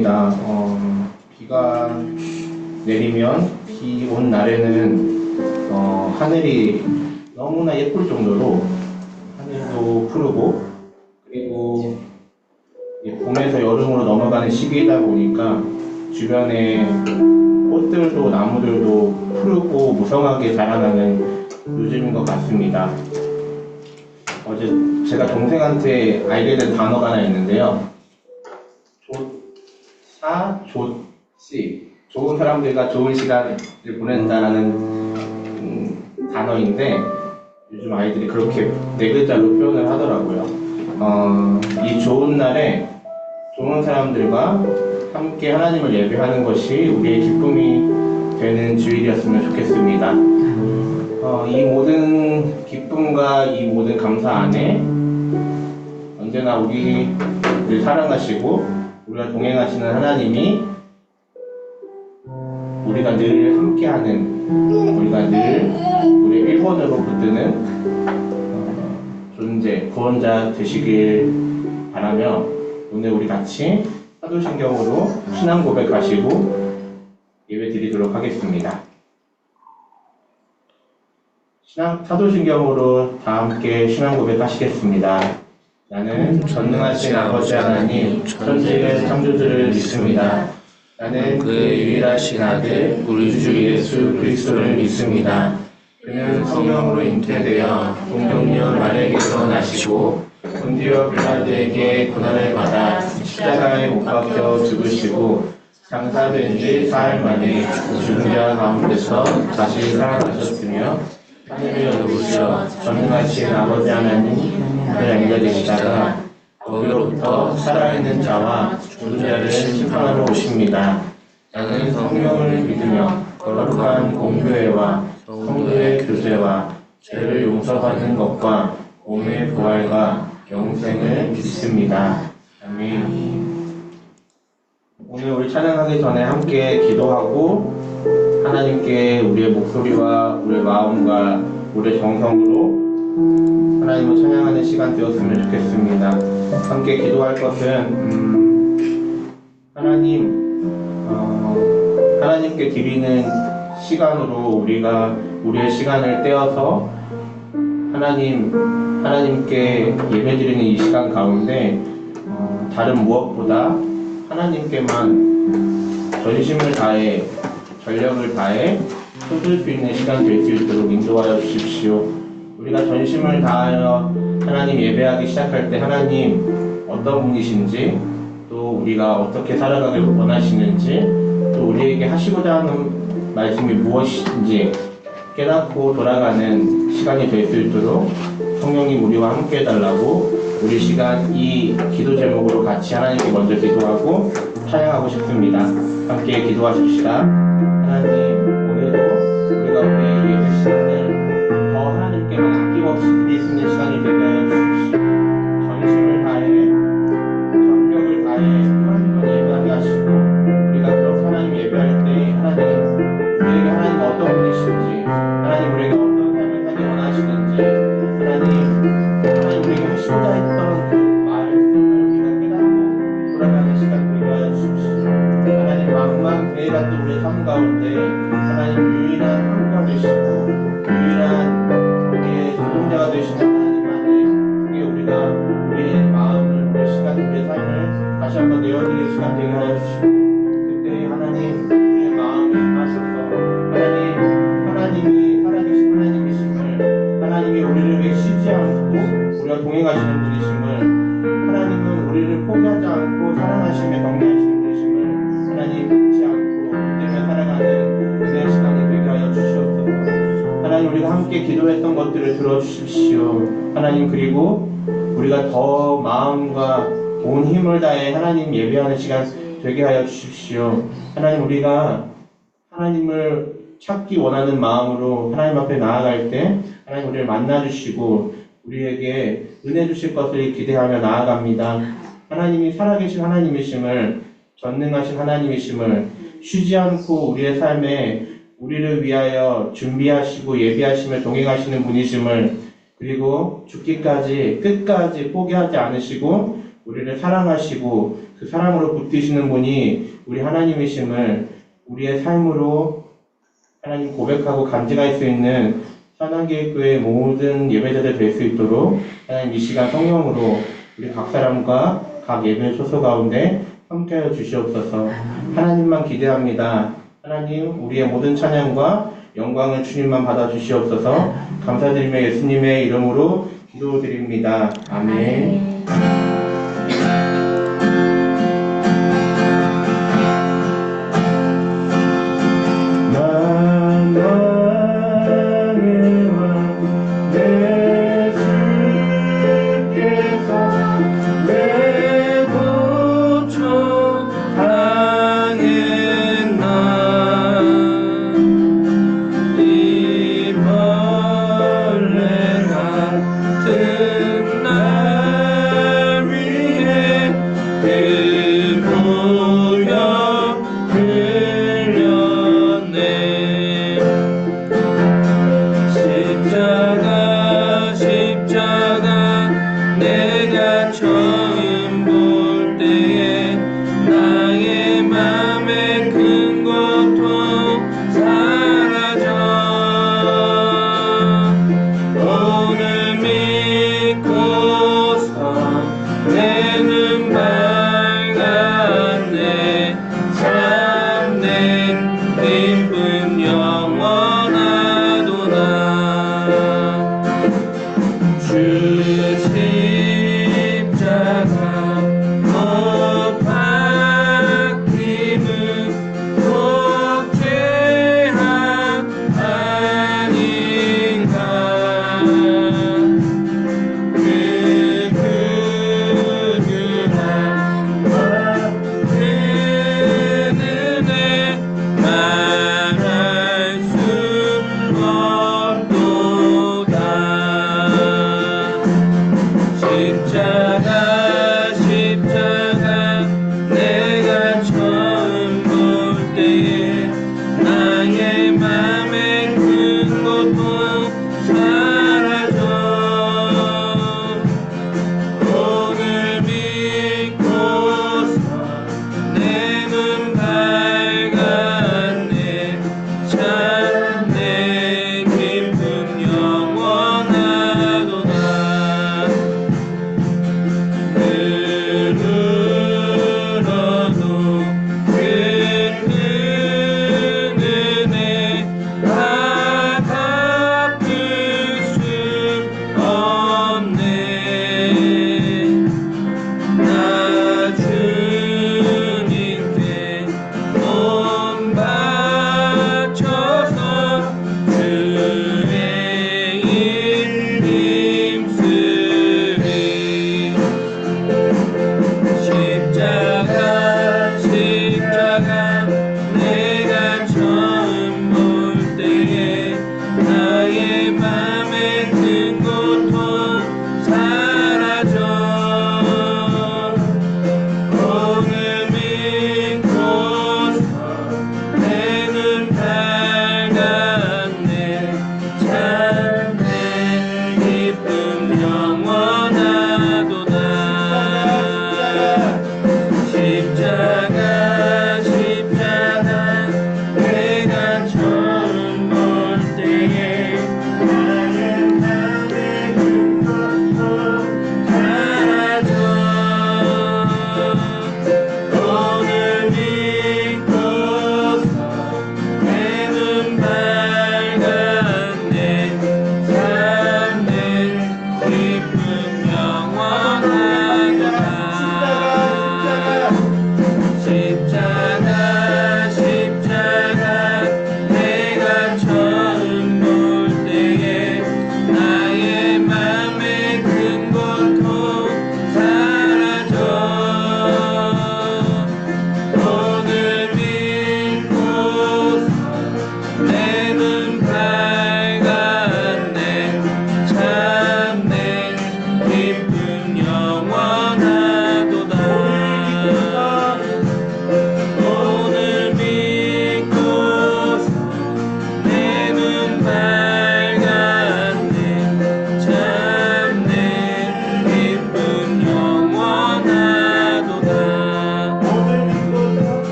맞습니다. 비가 내리면 비 온 날에는 하늘이 너무나 예쁠 정도로 하늘도 푸르고 그리고 봄에서 여름으로 넘어가는 시기이다 보니까 주변에 꽃들도 나무들도 푸르고 무성하게 자라나는 요즘인 것 같습니다. 어제 제가 동생한테 알게 된 단어가 하나 있는데요. 조씨, 좋은 사람들과 좋은 시간을 보낸다라는 단어인데 요즘 아이들이 그렇게 네 글자로 표현을 하더라고요. 이 좋은 날에 좋은 사람들과 함께 하나님을 예배하는 것이 우리의 기쁨이 되는 주일이었으면 좋겠습니다. 이 모든 기쁨과 이 모든 감사 안에 언제나 우리를 사랑하시고 우리가 동행하시는 하나님이 우리가 늘 함께하는, 우리가 늘 우리 1번으로 붙드는 존재, 구원자 되시길 바라며 오늘 우리 같이 사도신경으로 신앙 고백하시고 예배 드리도록 하겠습니다. 사도신경으로 다 함께 신앙 고백하시겠습니다. 나는 전능하신 아버지 하나님, 천지의 창조주를 믿습니다. 나는 그의 유일하신 아들, 우리 주 예수 그리스도를 믿습니다. 그는 성령으로 잉태되어 동정녀 마리아에게서 나시고 본디오 빌라도에게 고난을 받아 십자가에 못 박혀 죽으시고 장사된 지 사흘 만에 죽은 자 가운데서 다시 살아나셨으며 하늘에 오르셔 전능하신 아버지 하나님을 앉아계시다가 거기로부터 살아있는 자와 죽은 자를 심판하러 오십니다. 나는 성령을 믿으며 거룩한 공교회와 성도의 교제와 죄를 용서받는 것과 몸의 부활과 영생을 믿습니다. 아멘. 오늘 우리 찬양하기 전에 함께 기도하고 하나님께 우리의 목소리와 우리의 마음과 우리의 정성으로 하나님을 찬양하는 시간 되었으면 좋겠습니다. 함께 기도할 것은 하나님께 드리는 시간으로 우리가 우리의 시간을 떼어서 하나님께 예배드리는 이 시간 가운데 다른 무엇보다 하나님께만 전심을 다해 전력을 다해 쏟을 수 있는 시간 될 수 있도록 인도하여 주십시오. 우리가 전심을 다하여 하나님 예배하기 시작할 때 하나님 어떤 분이신지 또 우리가 어떻게 살아가길 원하시는지 또 우리에게 하시고자 하는 말씀이 무엇인지 깨닫고 돌아가는 시간이 될 수 있도록 성령님 우리와 함께 해달라고 우리 시간 이 기도 제목으로 같이 하나님께 먼저 기도하고 찬양하고 싶습니다. 함께 기도하십시다. 하나님, 오늘도 우리가 우리의 예배 시간을 더 하나님께만 아낌없이 드릴 수 있는 시간이 되게 하여 주십시오. 전심을 다해 전력을 다해 하나님을 예배하게 하시고 우리가 그렇게 하나님 예배할 때 우리에게 하나님 어떤 분이신지 하나님 우리에게 어떤 삶을 살기 원하시는지 하나님 우리에게 하시고자 했던 그 말씀을 우리가 깨닫고 돌아가는 시간 되게 하여 주십시오. 하나님 막막 매일 같은 우리의 삶 가운데 하나님 유일한 한가 되시고 유일한 우리의 조동자가 되시는 하나님만이 그게 우리가 우리의 마음을 우리의 시간 우리의 삶을 다시 한번 내어드리는 시간 되게 하여 주시고 그때 하나님 우리의 마음이 임하셔서 하나님이 살아계신 하나님이심을 하나님이 우리를 쉬지 않고 우리가 동행하시는 분이심을 하나님은 우리를 포기하지 않고 사랑하시며 격려하시는 분이심을 하나님 잊지 않고 믿으며 살아가는 은혜의 시간이 되게 하여 주시옵소서. 하나님 우리가 함께 기도했던 것들을 들어주십시오. 하나님 그리고 우리가 더 마음과 온 힘을 다해 하나님 예배하는 시간 되게 하여 주십시오. 하나님 우리가 하나님을 찾기 원하는 마음으로 하나님 앞에 나아갈 때 하나님 우리를 만나주시고 우리에게 은혜 주실 것을 기대하며 나아갑니다. 하나님이 살아계신 하나님이심을 전능하신 하나님이심을 쉬지 않고 우리의 삶에 우리를 위하여 준비하시고 예비하시며 동행하시는 분이심을 그리고 죽기까지 끝까지 포기하지 않으시고 우리를 사랑하시고 그 사랑으로 붙드시는 분이 우리 하나님이심을 우리의 삶으로 하나님 고백하고 간증할 수 있는 선한교회 모든 예배자들 될 수 있도록 하나님 이 시간 성령으로 우리 각 사람과 각 예배 초소 가운데 함께하여 주시옵소서. 하나님만 기대합니다. 하나님 우리의 모든 찬양과 영광을 주님만 받아주시옵소서. 감사드리며 예수님의 이름으로 기도드립니다. 아멘. 날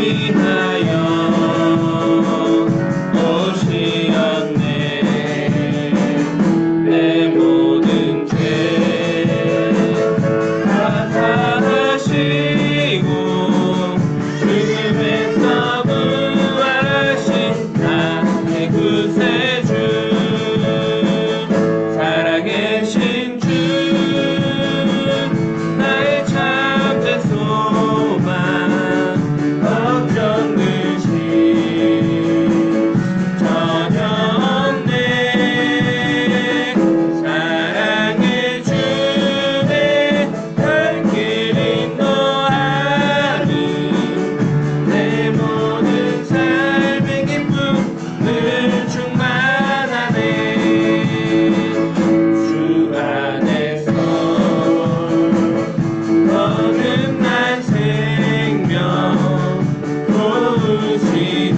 위하여 오시었네. 내 모든 죄 다 사하시고 죽음에서 부활하신 나의 구세주, 살아계신 주, 나의 참된 소망, 걱정 근심 전혀 없네. 사랑의 주내 발길 인도하니 내 모든 삶의 기쁨을 충만하네. 주 안에서 거듭난 생명 도우시는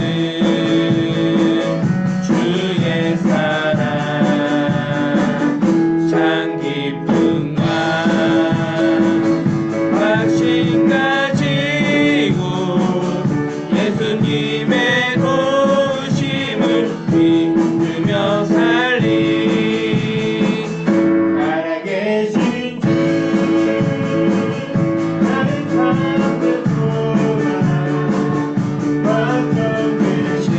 주의 사랑, 참 기쁨과 확신 가지고 예수님의 도우심을 믿으며 살리. 살아계신 주, 나의 참된 소망, 걱정 근심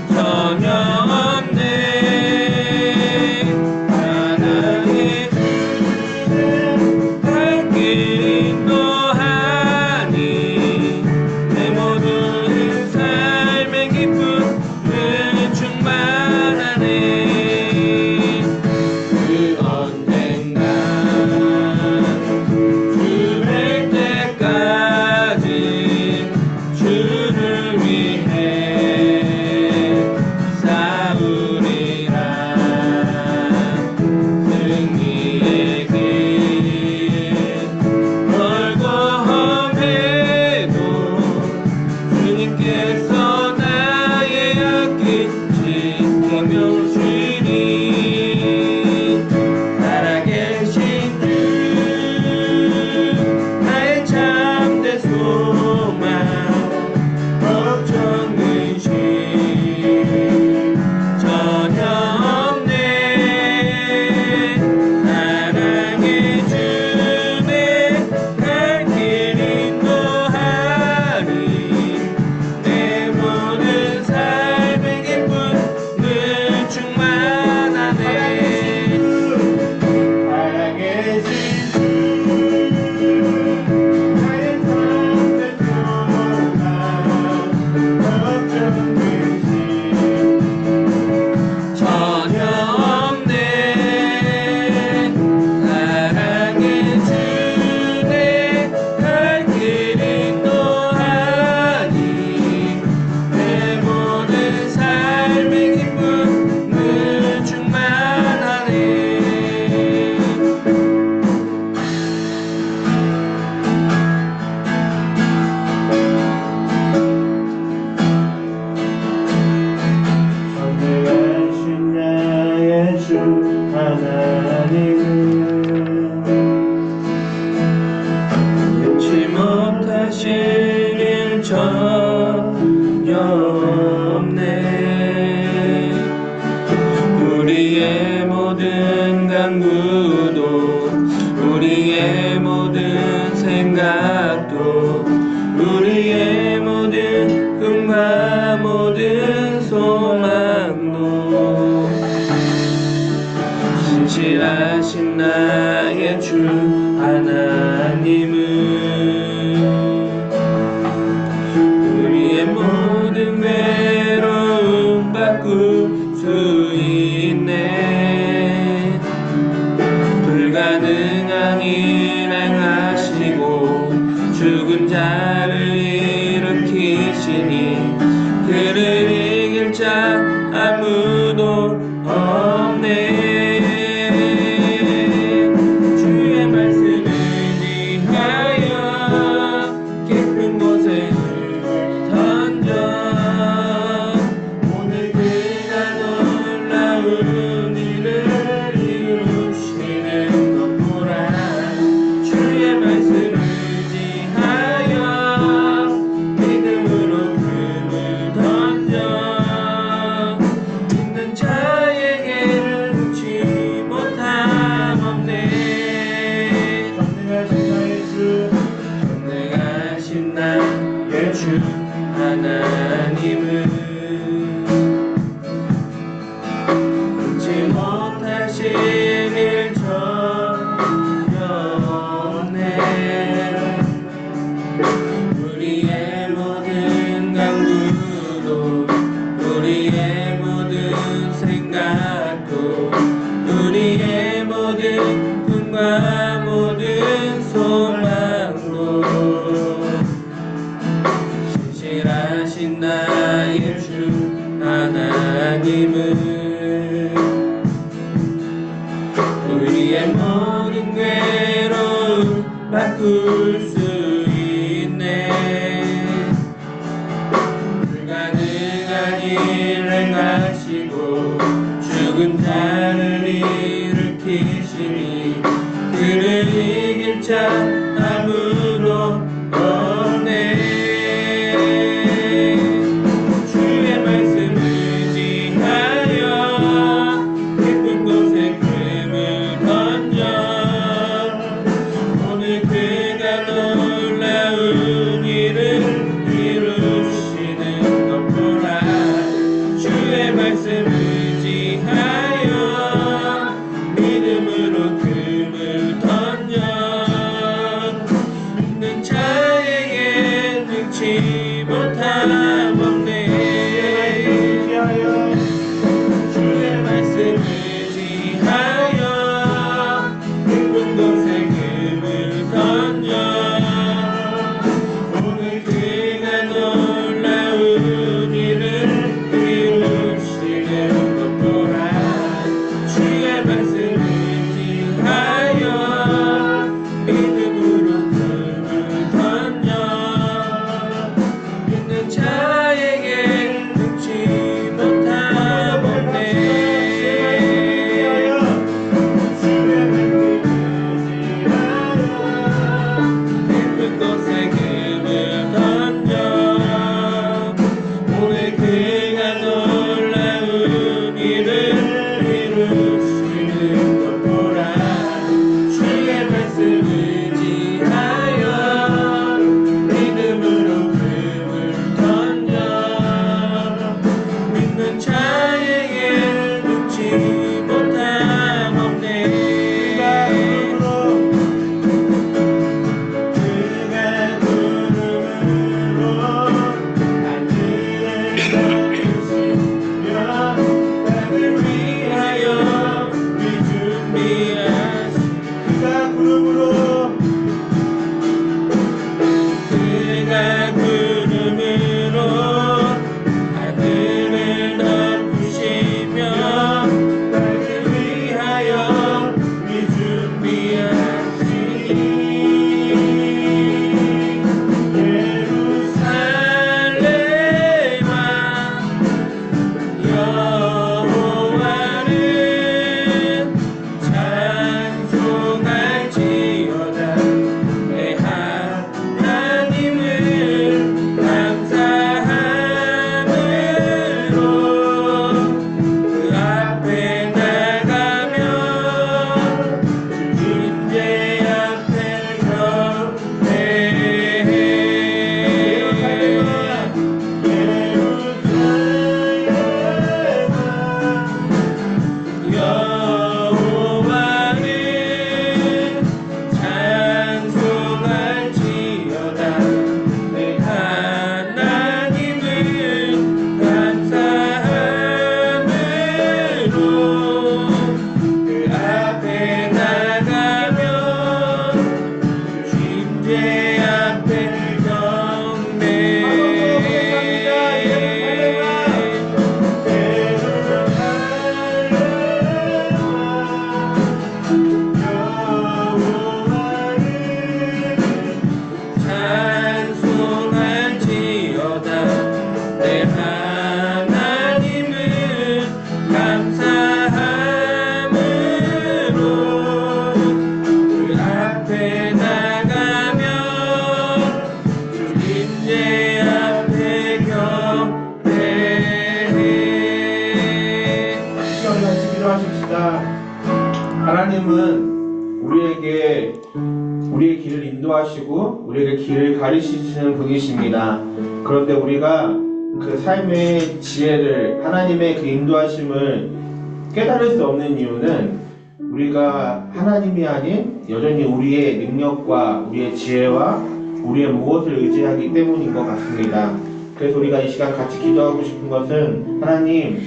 전혀 없네. 사랑의 주내 발길 인도하니 내 모든 삶의 기쁨을 충만하네. 그 언젠가 주 뵐 때까지 주를 위해 싸우리라. 승리의 길 멀고 험해도 주님께서 나의 앞길 지키며 주니. 살아계신 주, 나의 참된 소망, 걱정 근심 전혀 없네. 사랑의 주내 발길 인도하니 내 모든 삶의 기쁨을 충만하네. 살아계신 주, 나의 참된 소망, 걱정 근심 전혀 없네. 사랑의 주내 발길 인도하니 내 모든 삶의 기쁨을 충만하네. 선택하신 나의 주 하나님은 잊지 못하실 일 전혀 없네. 우리의 모든 간구도 우리의 모든 생각도 우리의 모든 꿈과 모든 소망도 신실하신 나의 주 하나님은 우리의 모든 외로움 바꿀 수 있네. 불가능한 일 행하시고 죽은 자를 일으키시니 그를 이길 자 아무도 없네. 주의 말씀을 의지하여 깊은 곳에 던져 오늘 그가 놀라운 일을 이루시는 것 보라. 주의 말씀을 의지하여 하나님은 잊지 못하실 일 전혀 없네. 우리의 모든 강구도 우리의 모든 생각도 우리의 모든 꿈과 모든 소망도 신실하신 나의 주 하나님은 우리의 모든 괴로움 바꿀 수 있네. 불가능한 일을 행하시고 죽은 자를 일으키시니 그를 이길 자 아무도 없네. 주의 말씀 의지하여 깊은 곳에 금을 던져 오늘 그가 놀라운 일을 이루시는 것 보라. 주의 말씀 의지하여 믿음으로 금을 던져 믿는 자에게 능치 못함 없네. 주의 말씀 의지하여 깊은 곳에 금을 던져 오늘 그가 놀라운 일을 이루시는 것 보라. 주의 말씀 의지하여 믿음으로 금을 던져 믿는 자에게 능치 못함 없네. 깊은 곳에 금을 던져 오늘 그가 놀라운 일을 이루시는 것 보라. 주의 말씀 의지하여 믿음으로 금을 던져 믿는 자에게 능치 못함 없네. 그가 구름으로 하늘을 덮으시며 나를 위하여 미 준비하시. 그가 구름으로 하늘을 덮으시며 나를 위하여 미 준비하시니 예루살렘아 여호와를 찬송할지어다. 내 하나님을 감사함으로 그 앞에 나가며 주 임재 앞에 경배해. 여호와를 찬송할지어다. 내 하나님을 감사함으로 그 앞에 나가며 주 임재 앞에 경배해. 찬송할지어다. 내 하나님을 감사함으로 그 앞에 나가며 주 임재 앞에 경배해. 시간 같이 기도하십시다. 하나님은 우리에게 우리의 길을 인도하 인도하시고 우리에게 길을 가르치시는 분이십니다. 그런데 우리가 그 삶의 지혜를 하나님의 그 인도하심을 깨달을 수 없는 이유는 우리가 하나님이 아닌 여전히 우리의 능력과 우리의 지혜와 우리의 무엇을 의지하기 때문인 것 같습니다. 그래서 우리가 이 시간 같이 기도하고 싶은 것은 하나님,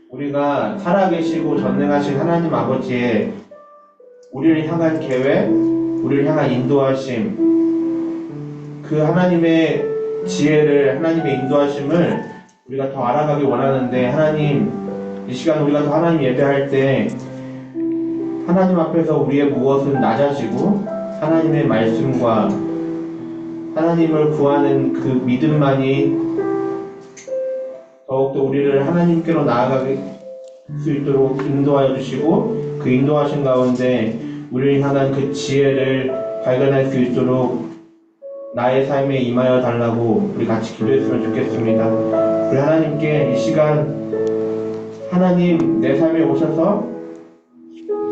우리가 살아계시고 전능하신 하나님 아버지의 우리를 향한 계획, 우리를 향한 인도하심, 그 하나님의 지혜를, 하나님의 인도하심을 우리가 더 알아가기 원하는데, 하나님, 이 시간 우리가 더 하나님 예배할 때 하나님 앞에서 우리의 무엇은 낮아지고 하나님의 말씀과 하나님을 구하는 그 믿음만이 더욱더 우리를 하나님께로 나아가게 수 있도록 인도하여 주시고, 그 인도하신 가운데 우리를 향한 그 지혜를 발견할 수 있도록 나의 삶에 임하여 달라고 우리 같이 기도했으면 좋겠습니다. 우리 하나님께 이 시간 하나님 내 삶에 오셔서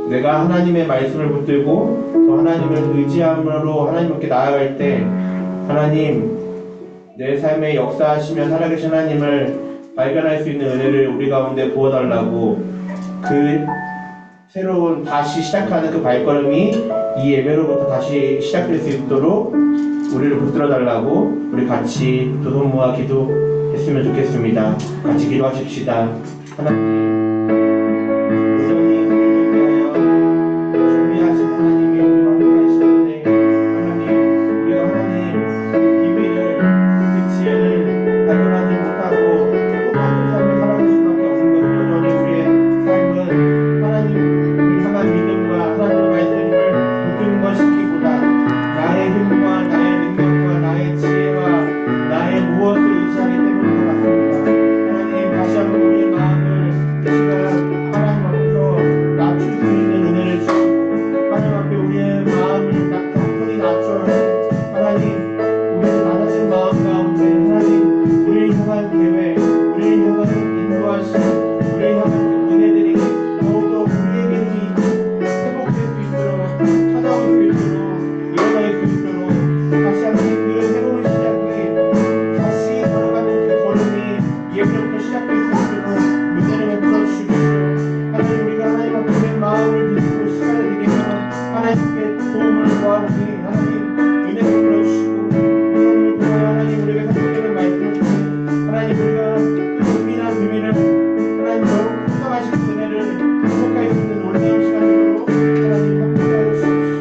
내가 하나님의 말씀을 붙들고 또 하나님을 의지함으로 하나님께 나아갈 때 하나님 내 삶에 역사하시며 살아계신 하나님을 발견할 수 있는 은혜를 우리 가운데 부어달라고, 그 새로운 다시 시작하는 그 발걸음이 이 예배로부터 다시 시작될 수 있도록 우리를 붙들어 달라고 우리 같이 두 손 모아 기도했으면 좋겠습니다. 같이 기도하십시다. 하나님, 여전히 우리를 위하여 준비하신 하나님이 우리와 함께 하시는데, 하나님, 우리가 하나님 그 비밀을, 그 지혜를 발견하지 못하고 똑같은 삶을 살아갈 수밖에 없는 것은 여전히 우리의 삶은 하나님을 향한 믿음과 하나님의 말씀을 붙드는 것이기보다 나의 힘과 나의 능력과 나의 지혜와 나의 무엇을 의지하기 때문인 것 같습니다. 하나님, 다시 한번 우리의 마음을 이 시간 하나님 앞에서 낮출 수 있는 은혜를 주시고, 하나님 앞에 우리의 마음을 가뿐히 낮춰 하나님, 우리의 낮아진 마음 가운데 하나님 우리를 향한 계획, 우리를 향한 인도하심, 우리를 향한 그 은혜들이 더욱더 우리에게 회복될 수 있도록, 찾아올 수 있도록, 일어날 수 있도록, 다시 한번 그 새로운 시작이 다시 걸어가는 그 걸음이 예배로부터 시작될 수 있도록 은혜를 베풀어 주시옵소서. 하나님, 우리가 하나님 앞에 내 마음을 빚고 시간을 드리며 하나님께 도움을 구하오니 하나님 은혜 베풀어 주시고, 하나님을 통하여 하나님 우리에게 선포되는 말씀을 통해 하나님 우리가 그 은밀한 비밀을 하나님 더욱 풍성하신 은혜를 회복할 수 있는 놀라운 시간이 되도록 하나님 함께하여 주시옵소서.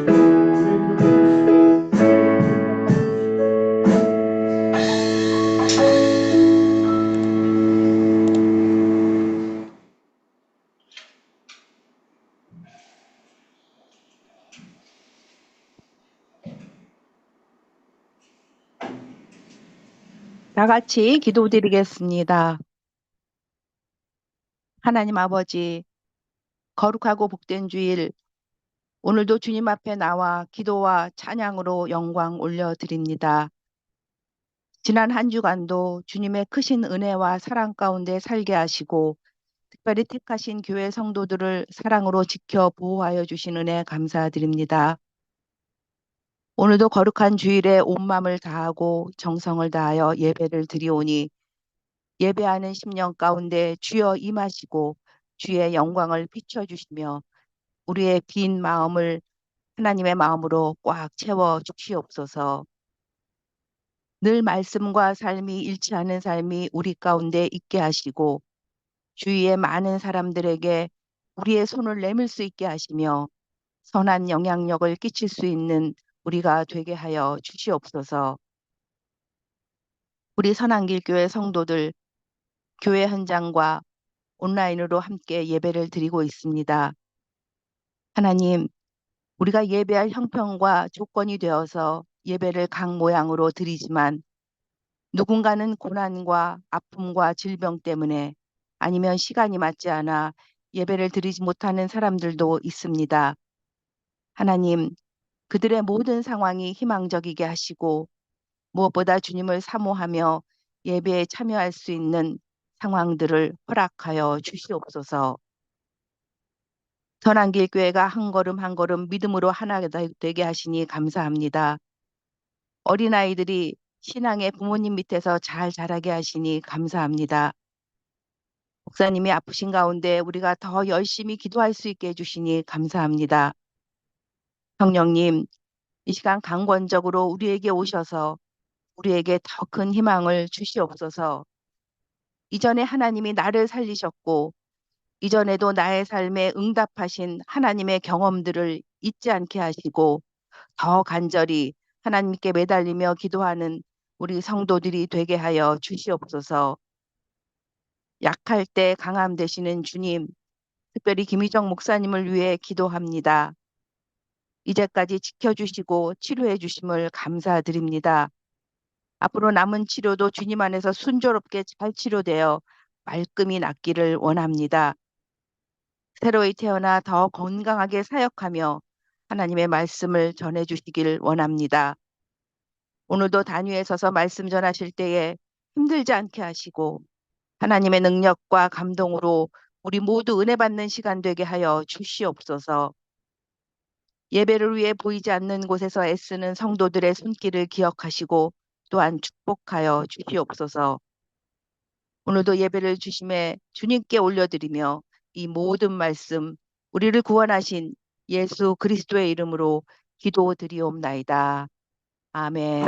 우리의 기도를 다 같이 기도드리겠습니다. 하나님 아버지, 거룩하고 복된 주일, 오늘도 주님 앞에 나와 기도와 찬양으로 영광 올려드립니다. 지난 한 주간도 주님의 크신 은혜와 사랑 가운데 살게 하시고, 특별히 택하신 교회 성도들을 사랑으로 지켜 보호하여 주신 은혜 감사드립니다. 오늘도 거룩한 주일에 온 마음을 다하고 정성을 다하여 예배를 드리오니, 예배하는 심령 가운데 주여 임하시고 주의 영광을 비춰주시며 우리의 빈 마음을 하나님의 마음으로 꽉 채워 주시옵소서. 늘 말씀과 삶이 일치하는 삶이 우리 가운데 있게 하시고, 주위의 많은 사람들에게 우리의 손을 내밀 수 있게 하시며 선한 영향력을 끼칠 수 있는 우리가 되게 하여 주시옵소서. 우리 선한길교회 성도들, 교회 현장과 온라인으로 함께 예배를 드리고 있습니다. 하나님, 우리가 예배할 형편과 조건이 되어서 예배를 각 모양으로 드리지만, 누군가는 고난과 아픔과 질병 때문에 아니면 시간이 맞지 않아 예배를 드리지 못하는 사람들도 있습니다. 하나님, 그들의 모든 상황이 희망적이게 하시고 무엇보다 주님을 사모하며 예배에 참여할 수 있는 상황들을 허락하여 주시옵소서. 선한길교회가 한 걸음 한 걸음 믿음으로 하나 되게 하시니 감사합니다. 어린아이들이 신앙의 부모님 밑에서 잘 자라게 하시니 감사합니다. 목사님이 아프신 가운데 우리가 더 열심히 기도할 수 있게 해주시니 감사합니다. 성령님, 이 시간 강권적으로 우리에게 오셔서 우리에게 더 큰 희망을 주시옵소서. 이전에 하나님이 나를 살리셨고 이전에도 나의 삶에 응답하신 하나님의 경험들을 잊지 않게 하시고 더 간절히 하나님께 매달리며 기도하는 우리 성도들이 되게 하여 주시옵소서. 약할 때 강함 되시는 주님, 특별히 김희정 목사님을 위해 기도합니다. 이제까지 지켜주시고 치료해 주심을 감사드립니다. 앞으로 남은 치료도 주님 안에서 순조롭게 잘 치료되어 말끔히 낫기를 원합니다. 새로이 태어나 더 건강하게 사역하며 하나님의 말씀을 전해주시길 원합니다. 오늘도 단위에 서서 말씀 전하실 때에 힘들지 않게 하시고 하나님의 능력과 감동으로 우리 모두 은혜 받는 시간 되게 하여 주시옵소서. 예배를 위해 보이지 않는 곳에서 애쓰는 성도들의 손길을 기억하시고 또한 축복하여 주시옵소서. 오늘도 예배를 주심에 주님께 올려드리며 이 모든 말씀 우리를 구원하신 예수 그리스도의 이름으로 기도드리옵나이다. 아멘.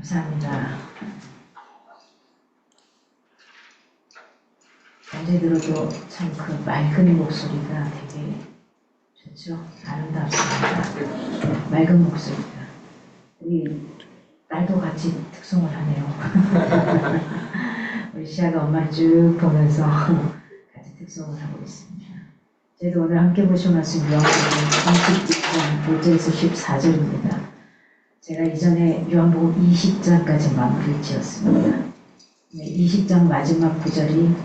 감사합니다. 언제 들어도 참 그 맑은 목소리가 되게 좋죠. 아름답습니다. 맑은 목소리가. 우리 딸도 같이 특송을 하네요. 우리 시아가 엄마를 쭉 보면서 같이 특송을 하고 있습니다. 저희도 오늘 함께 보신 말씀 요한복음 20장 1절에서 14절입니다. 제가 이전에 요한복음 20장까지 마무리를 지었습니다. 20장 마지막 구절이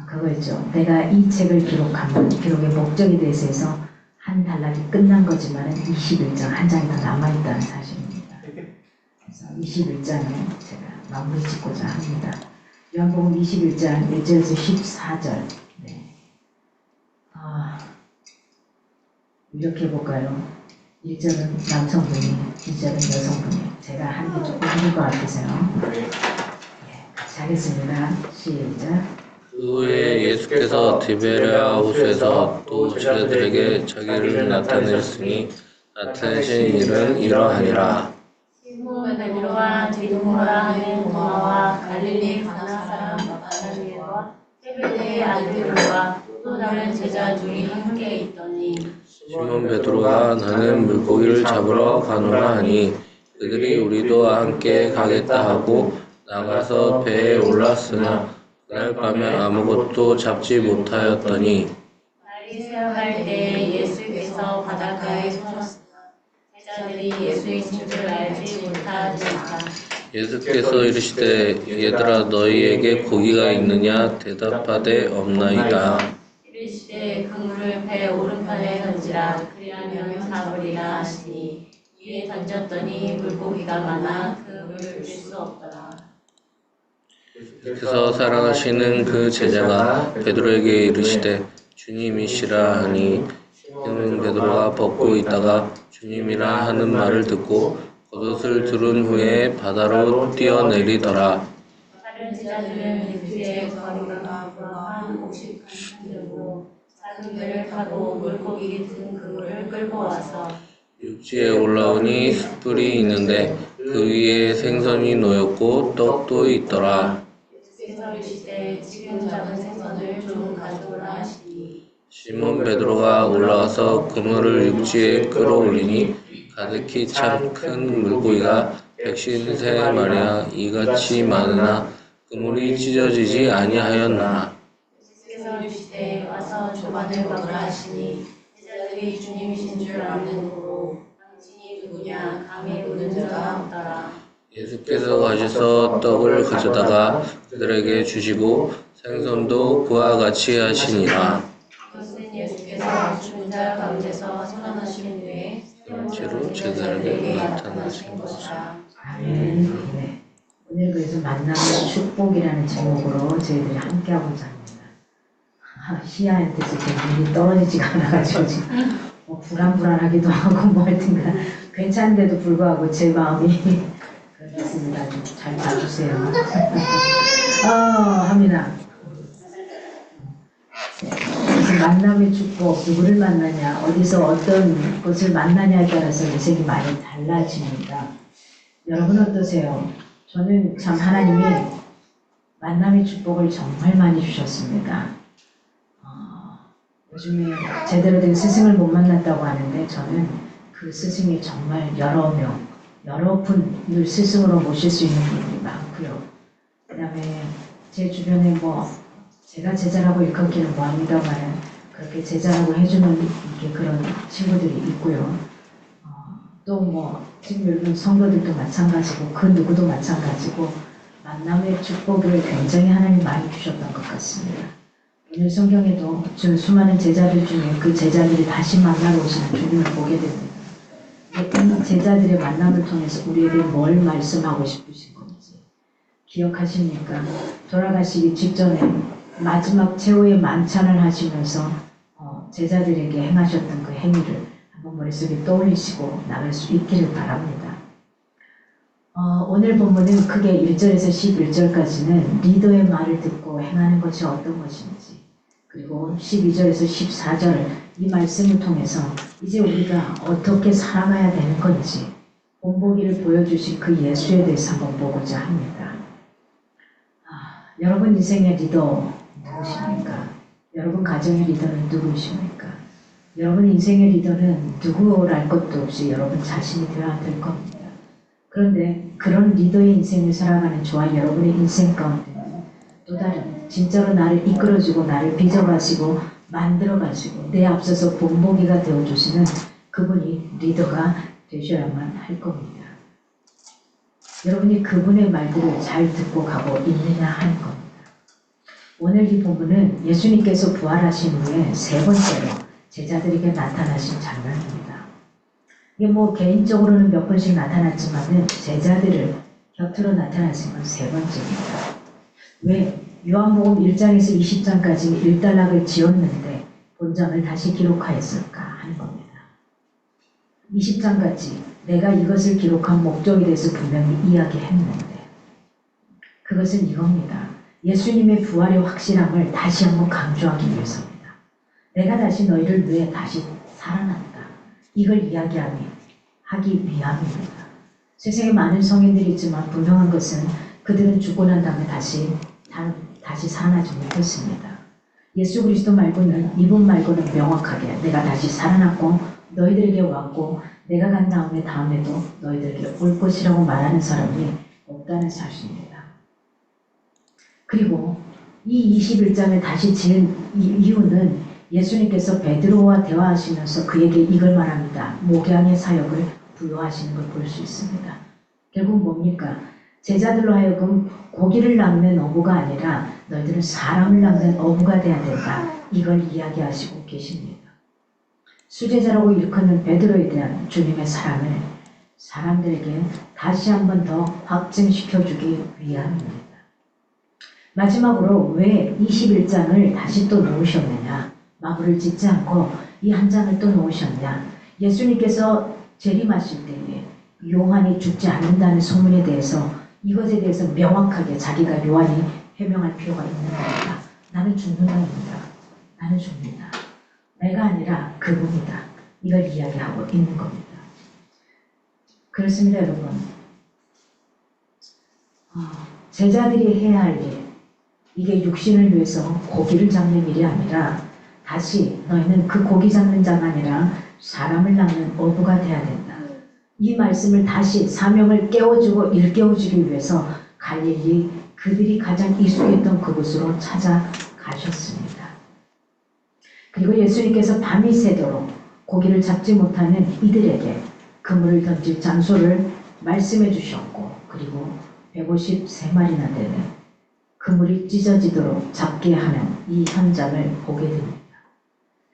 그거였죠. 내가 이 책을 기록하면 기록의 목적에 대해서 해서 한 단락이 끝난 거지만 21장 한 장이 더 남아있다는 사실입니다. 그래서 21장에 제가 마무리 짓고자 합니다. 요한복음 21장 1절에서 14절. 네. 이렇게 해볼까요? 1절은 남성분이, 2절은 여성분이. 제가 하는 게 조금 힘들 것 같아서요. 네, 같이 하겠습니다. 시작. 그 후에 예수께서 디베랴 호수에서 또 제자들에게 자기를 나타내셨으니 나타내신 일은 이러하니라. 시몬 베드로와 디두모라 하는 도마와 갈릴리 가나 사람 나다나엘과 세베대의 아들들과 또 다른 제자 둘이 함께 있더니 시몬 베드로가 나는 물고기를 잡으러 가노라 하니 그들이 우리도 함께 가겠다 하고 나가서 배에 올랐으나 그날 밤에 아무것도 잡지 못하였더니 날이 새어갈 때에 예수께서 바닷가에 서셨으나 제자들이 예수이신 줄 알지 못하니까 예수께서 이르시되 얘들아 너희에게 고기가 있느냐 대답하되 없나이다. 이르시되 그물을 배 오른편에 던지라 그리하면 잡으리라 하시니 위에 던졌더니 물고기가 많아 그물을 들 수 없더라. 그래서 사랑하시는 그 제자가 베드로에게 이르시되 주님이시라 하니 시몬 베드로가 벗고 있다가 주님이라 하는 말을 듣고 겉옷을 두른 후에 바다로 뛰어내리더라. 다른 제자들은 육지에 거리가 불과 50칸 들고 작은 배를 타고 물고기 든 그물을 끌고 와서 육지에 올라오니 숯불이 있는데 그 위에 생선이 놓였고 떡도 있더라. 예수께서 이르시되 지금 잡은 생선을 좀 가져오라 하시니 시몬 베드로가 올라와서 그물을 육지에 끌어올리니 가득히 참 큰 물고기가 153마리나 이같이 많으나 그물이 찢어지지 아니하였나. 예수께서 이르시되 와서 조반을 먹으라 하시니 제자들이 주님이신 줄 아는 고로 당신이 누구냐 감히 묻는 자가 없더라. 예수께서 가셔서 떡을 가져다가 그들에게 주시고 생선도 그와 같이 하시니라. 이것은 예수께서 죽은 자 가운데서 살아나신 후에 번째로 제자들에게 나타나신 것이라. 아멘. 네. 오늘 그래서 만남의 축복이라는 제목으로 저희들이 함께하고자 합니다. 시아한테서 제 눈이 떨어지지가 않아가지고 지금 불안불안하기도 하고 뭐 하여튼간 괜찮은데도 불구하고 제 마음이 그렇습니다. 좀 잘 봐주세요. 합니다. 그래서 만남의 축복, 누구를 만나냐, 어디서 어떤 것을 만나냐에 따라서 인생이 많이 달라집니다. 여러분 어떠세요? 저는 참 하나님이 만남의 축복을 정말 많이 주셨습니다. 요즘에 제대로 된 스승을 못 만났다고 하는데 저는 그 스승이 정말 여러 명, 여러 분을 스승으로 모실 수 있는 분들이 많고요. 그 다음에 제 주변에 제가 제자라고 일컫기는 뭐합니다만 그렇게 제자라고 해주는 이렇게 그런 친구들이 있고요. 또 지금 여러분 성도들도 마찬가지고 그 누구도 마찬가지고 만남의 축복을 굉장히 하나님 많이 주셨던 것 같습니다. 오늘 성경에도 준 수많은 제자들 중에 그 제자들이 다시 만나러 오시는 주님을 보게 됩니다. 이 제자들의 만남을 통해서 우리에게 뭘 말씀하고 싶으신 건지 기억하십니까? 돌아가시기 직전에 마지막 최후의 만찬을 하시면서 제자들에게 행하셨던 그 행위를 한번 머릿속에 떠올리시고 나갈 수 있기를 바랍니다. 오늘 본문은 크게 1절에서 11절까지는 리더의 말을 듣고 행하는 것이 어떤 것인지, 그리고 12절에서 14절 이 말씀을 통해서 이제 우리가 어떻게 살아가야 되는 건지, 본보기를 보여주신 그 예수에 대해서 한번 보고자 합니다. 여러분 인생의 리더 누구십니까? 여러분 가정의 리더는 누구십니까? 여러분 인생의 리더는 누구랄 것도 없이 여러분 자신이 되어야 될 겁니다. 그런데 그런 리더의 인생을 살아가는 저와 여러분의 인생 가운데는 또 다른 진짜로 나를 이끌어주고 나를 빚어가시고 만들어가시고 내 앞서서 본보기가 되어주시는 그분이 리더가 되셔야만 할 겁니다. 여러분이 그분의 말들을 잘 듣고 가고 있느냐 하는 겁니다. 오늘 이 본문은 예수님께서 부활하신 후에 세 번째로 제자들에게 나타나신 장면입니다. 이게 뭐 개인적으로는 몇 번씩 나타났지만은 제자들을 곁으로 나타나신 건 세 번째입니다. 왜? 요한복음 1장에서 20장까지 일단락을 지었는데 본장을 다시 기록하였을까 하는 겁니다. 20장까지 내가 이것을 기록한 목적에 대해서 분명히 이야기했는데 그것은 이겁니다. 예수님의 부활의 확실함을 다시 한번 강조하기 위해서입니다. 내가 다시 너희를 위해 다시 살아났다. 이걸 이야기하기 위함입니다. 세상에 많은 성인들이 있지만 분명한 것은 그들은 죽고 난 다음에 다시 살아나지 못했습니다. 예수 그리스도 말고는 이분 말고는 명확하게 내가 다시 살아났고 너희들에게 왔고 내가 간 다음에도 너희들에게 올 것이라고 말하는 사람이 없다는 사실입니다. 그리고 이 21장을 다시 지은 이유는 예수님께서 베드로와 대화하시면서 그에게 이걸 말합니다. 목양의 사역을 부여하시는 걸 볼 수 있습니다. 결국 뭡니까? 제자들로 하여금 고기를 낚는 어부가 아니라 너희들은 사람을 낚는 어부가 돼야 된다. 이걸 이야기하시고 계십니다. 수제자라고 일컫는 베드로에 대한 주님의 사랑을 사람들에게 다시 한 번 더 확증시켜주기 위함입니다. 마지막으로 왜 21장을 다시 또 놓으셨느냐? 마무리를 짓지 않고 이 한 장을 또 놓으셨냐? 예수님께서 재림하실 때에 요한이 죽지 않는다는 소문에 대해서 이것에 대해서 명확하게 자기가 요한이 해명할 필요가 있는 겁니다. 나는 죽는다입니다. 나는 죽는다. 내가 아니라 그분이다. 이걸 이야기하고 있는 겁니다. 그렇습니다, 여러분. 제자들이 해야 할 일, 이게 육신을 위해서 고기를 잡는 일이 아니라 다시 너희는 그 고기 잡는 자가 아니라 사람을 낚는 어부가 돼야 된다. 이 말씀을 다시 사명을 깨워주고 일깨워주기 위해서 갈릴리 그들이 가장 익숙했던 그곳으로 찾아가셨습니다. 그리고 예수님께서 밤이 새도록 고기를 잡지 못하는 이들에게 그물을 던질 장소를 말씀해 주셨고 그리고 153마리나 되는 그물이 찢어지도록 잡게 하는 이 현장을 보게 됩니다.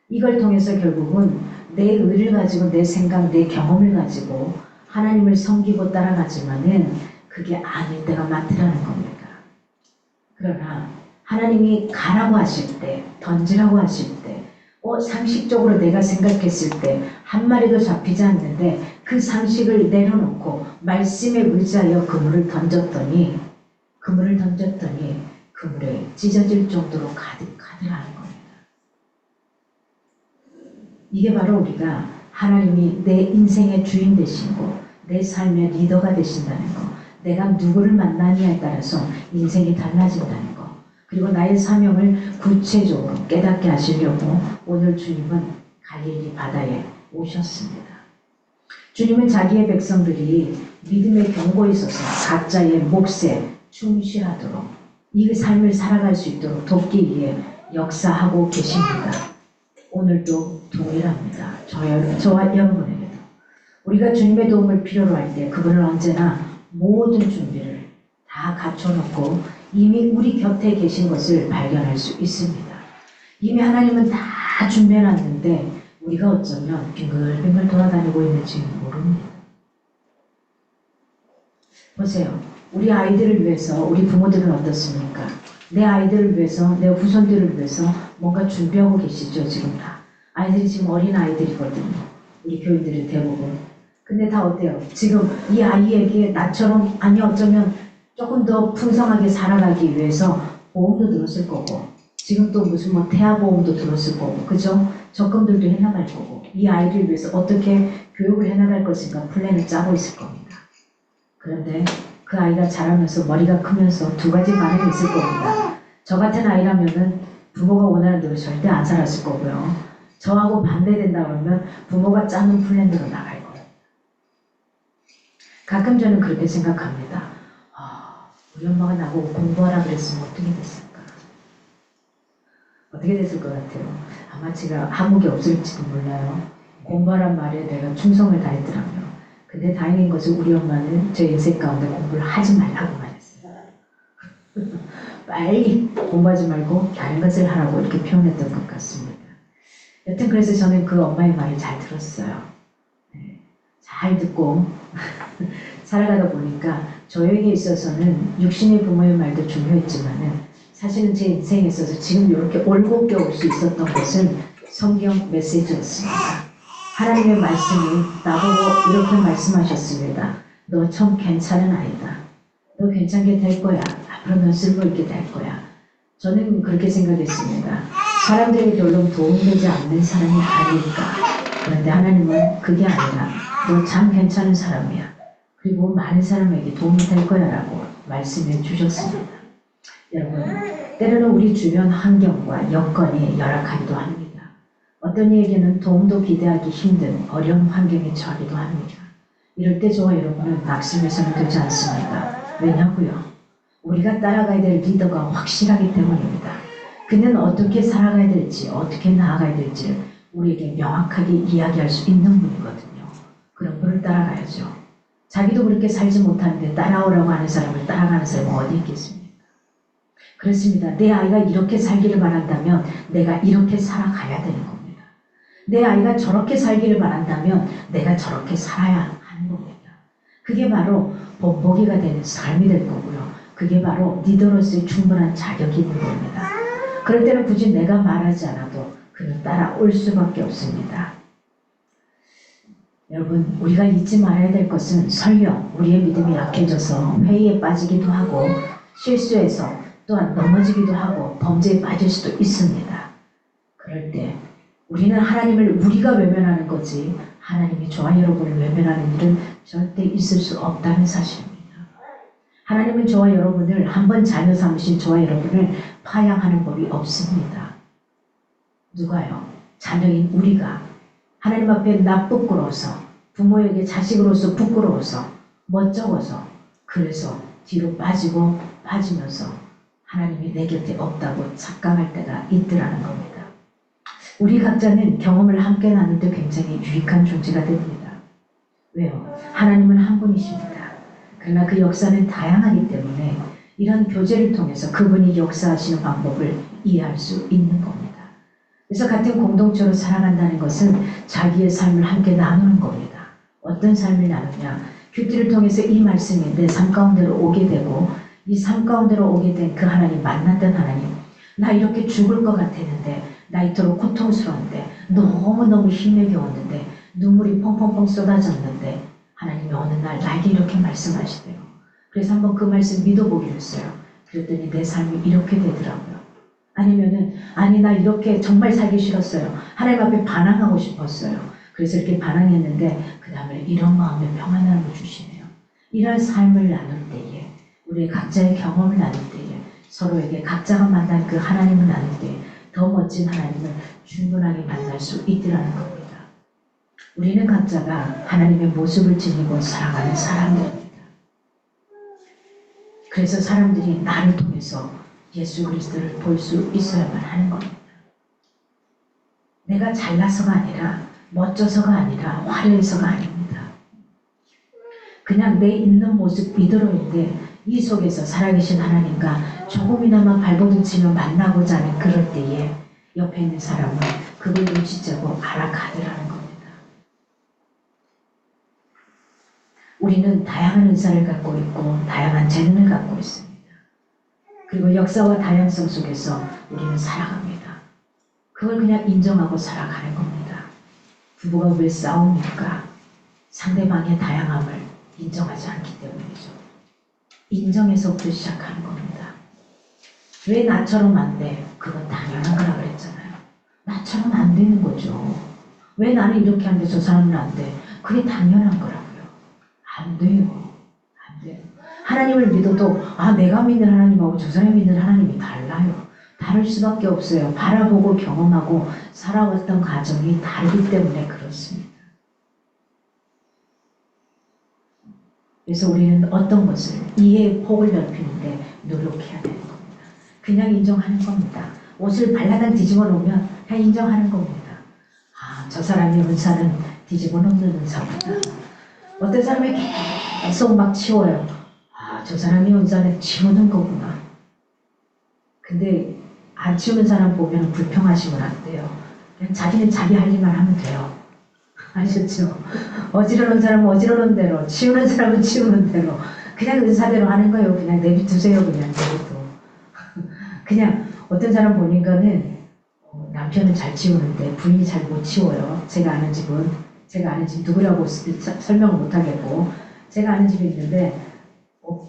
이걸 통해서 결국은 내 의를 가지고 내 생각, 내 경험을 가지고 하나님을 섬기고 따라가지만은 그게 아닐 때가 많더라는 겁니다. 그러나 하나님이 가라고 하실 때, 던지라고 하실 때, 상식적으로 내가 생각했을 때 한 마리도 잡히지 않는데 그 상식을 내려놓고 말씀에 의지하여 그물을 던졌더니 그물에 찢어질 정도로 가득하더라는 겁니다. 이게 바로 우리가 하나님이 내 인생의 주인 되시고 내 삶의 리더가 되신다는 거, 내가 누구를 만나느냐에 따라서 인생이 달라진다는 거, 그리고 나의 사명을 구체적으로 깨닫게 하시려고 오늘 주님은 갈릴리 바다에 오셨습니다. 주님은 자기의 백성들이 믿음의 경고에 있어서 각자의 몫에 충실하도록 이 삶을 살아갈 수 있도록 돕기 위해 역사하고 계십니다. 오늘도 동일합니다. 저와 여러분에게도. 우리가 주님의 도움을 필요로 할 때 그분은 언제나 모든 준비를 다 갖춰놓고 이미 우리 곁에 계신 것을 발견할 수 있습니다. 이미 하나님은 다 준비해놨는데 우리가 어쩌면 빙글빙글 돌아다니고 있는지 모릅니다. 보세요. 우리 아이들을 위해서 우리 부모들은 어떻습니까? 내 아이들을 위해서, 내 후손들을 위해서 뭔가 준비하고 계시죠, 지금 다. 아이들이 지금 어린 아이들이거든요. 우리 교인들이 대부분. 근데 다 어때요? 지금 이 아이에게 나처럼, 아니 어쩌면 조금 더 풍성하게 살아가기 위해서 보험도 들었을 거고, 지금 또 무슨 뭐 태아보험도 들었을 거고, 그죠? 적금들도 해나갈 거고, 이 아이를 위해서 어떻게 교육을 해나갈 것인가 플랜을 짜고 있을 겁니다. 그런데 그 아이가 자라면서 머리가 크면서 두 가지 반응이 있을 겁니다. 저 같은 아이라면은 부모가 원하는 대로 절대 안 살았을 거고요. 저하고 반대된다고 하면 부모가 짜는 플랜대로 나갈 거예요. 가끔 저는 그렇게 생각합니다. 우리 엄마가 나보고 공부하라 그랬으면 어떻게 됐을까? 어떻게 됐을 것 같아요? 아마 제가 한국에 없을지도 몰라요. 공부하란 말에 내가 충성을 다했더라고요. 근데 다행인 것은 우리 엄마는 제 인생 가운데 공부를 하지 말라고만 했어요. 빨리 공부하지 말고 다른 것을 하라고 이렇게 표현했던 것 같습니다. 여튼 그래서 저는 그 엄마의 말을 잘 들었어요. 네, 잘 듣고 살아가다 보니까 저에게 있어서는 육신의 부모의 말도 중요했지만은 사실은 제 인생에 있어서 지금 이렇게 올곧게 올 수 있었던 것은 성경 메시지였습니다. 하나님의 말씀이 나보고 이렇게 말씀하셨습니다. 너 참 괜찮은 아이다. 너 괜찮게 될 거야. 앞으로 넌 쓸모있게 될 거야. 저는 그렇게 생각했습니다. 사람들에게 별로 도움되지 않는 사람이 아닐까. 그런데 하나님은 그게 아니라 너 참 괜찮은 사람이야. 그리고 많은 사람에게 도움이 될 거야 라고 말씀해 주셨습니다. 여러분, 때로는 우리 주변 환경과 여건이 열악하기도 합니다. 어떤 이에게는 도움도 기대하기 힘든 어려운 환경에 처하기도 합니다. 이럴 때 저와 여러분은 낙심해서는 되지 않습니다. 왜냐고요? 우리가 따라가야 될 리더가 확실하기 때문입니다. 그는 어떻게 살아가야 될지, 어떻게 나아가야 될지 우리에게 명확하게 이야기할 수 있는 분이거든요. 그런 분을 따라가야죠. 자기도 그렇게 살지 못하는데 따라오라고 하는 사람을 따라가는 사람은 어디 있겠습니까? 그렇습니다. 내 아이가 이렇게 살기를 바란다면 내가 이렇게 살아가야 되는 겁니다. 내 아이가 저렇게 살기를 바란다면 내가 저렇게 살아야 하는 겁니다. 그게 바로 본보기가 되는 삶이 될 거고요. 그게 바로 리더로서의 충분한 자격이 있는 겁니다. 그럴 때는 굳이 내가 말하지 않아도 그는 따라올 수밖에 없습니다. 여러분, 우리가 잊지 말아야 될 것은 설령 우리의 믿음이 약해져서 회의에 빠지기도 하고 실수해서 또한 넘어지기도 하고 범죄에 빠질 수도 있습니다. 그럴 때 우리는 하나님을 우리가 외면하는 거지 하나님이 저와 여러분을 외면하는 일은 절대 있을 수 없다는 사실입니다. 하나님은 저와 여러분을 한번 자녀 삼으신 저와 여러분을 파양하는 법이 없습니다. 누가요? 자녀인 우리가 하나님 앞에 나 부끄러워서 부모에게 자식으로서 부끄러워서 멋쩍어서 그래서 뒤로 빠지면서 하나님이 내 곁에 없다고 착각할 때가 있더라는 겁니다. 우리 각자는 경험을 함께 나눌 때 굉장히 유익한 존재가 됩니다. 왜요? 하나님은 한 분이십니다. 그러나 그 역사는 다양하기 때문에 이런 교제를 통해서 그분이 역사하시는 방법을 이해할 수 있는 겁니다. 그래서 같은 공동체로 살아간다는 것은 자기의 삶을 함께 나누는 겁니다. 어떤 삶을 나누냐? 큐티를 통해서 이 말씀이 내 삶 가운데로 오게 되고 이 삶 가운데로 오게 된 그 하나님, 만났던 하나님, 나 이렇게 죽을 것 같았는데 나 이토록 고통스러운데 너무너무 힘에 겨웠는데 눈물이 펑펑펑 쏟아졌는데 하나님이 어느 날 나에게 이렇게 말씀하시대요. 그래서 한번 그 말씀 믿어보기로 했어요. 그랬더니 내 삶이 이렇게 되더라고요. 아니면은 아니 나 이렇게 정말 살기 싫었어요. 하나님 앞에 반항하고 싶었어요. 그래서 이렇게 반항했는데 그 다음에 이런 마음의 평안함을 주시네요. 이런 삶을 나눌 때에 우리의 각자의 경험을 나눌 때에 서로에게 각자가 만난 그 하나님을 나눌 때에 더 멋진 하나님을 충분하게 만날 수 있더라는 겁니다. 우리는 각자가 하나님의 모습을 지니고 살아가는 사람들입니다. 그래서 사람들이 나를 통해서 예수 그리스도를 볼 수 있어야만 하는 겁니다. 내가 잘나서가 아니라 멋져서가 아니라 화려해서가 아닙니다. 그냥 내 있는 모습 이대로인데 이 속에서 살아계신 하나님과 조금이나마 발버둥치며 만나고자 하는 그럴 때에 옆에 있는 사람은 그걸 눈치채고 알아가더라는 겁니다. 우리는 다양한 은사를 갖고 있고 다양한 재능을 갖고 있습니다. 그리고 역사와 다양성 속에서 우리는 살아갑니다. 그걸 그냥 인정하고 살아가는 겁니다. 부부가 왜 싸웁니까? 상대방의 다양함을 인정하지 않기 때문이죠. 인정에서부터 시작하는 겁니다. 왜 나처럼 안 돼? 그건 당연한 거라 그랬잖아요. 나처럼 안 되는 거죠. 왜 나는 이렇게 하는데 저 사람은 안 돼? 그게 당연한 거라고요. 안 돼요. 안 돼요. 하나님을 믿어도 내가 믿는 하나님하고 저 사람이 믿는 하나님이 달라요. 다를 수밖에 없어요. 바라보고 경험하고 살아왔던 과정이 다르기 때문에 그렇습니다. 그래서 우리는 어떤 것을 이해의 폭을 넓히는데 노력해야 되는 겁니다. 그냥 인정하는 겁니다. 옷을 발라당 뒤집어 놓으면 그냥 인정하는 겁니다. 저 사람의 은사는 뒤집어 놓는 은사구나. 어떤 사람이 계속 막 치워요. 저 사람의 은사는 치우는 거구나. 근데 안 치우는 사람 보면 불평하시면 안 돼요. 그냥 자기는 자기 할 일만 하면 돼요. 아셨죠? 어지러운 사람은 어지러운 대로, 치우는 사람은 치우는 대로, 그냥 은사대로 하는 거예요. 그냥 내비두세요. 그냥 내비둬. 그냥 어떤 사람 보니까는 남편은 잘 치우는데 부인이 잘 못 치워요. 제가 아는 집 누구라고 설명을 못 하겠고, 제가 아는 집이 있는데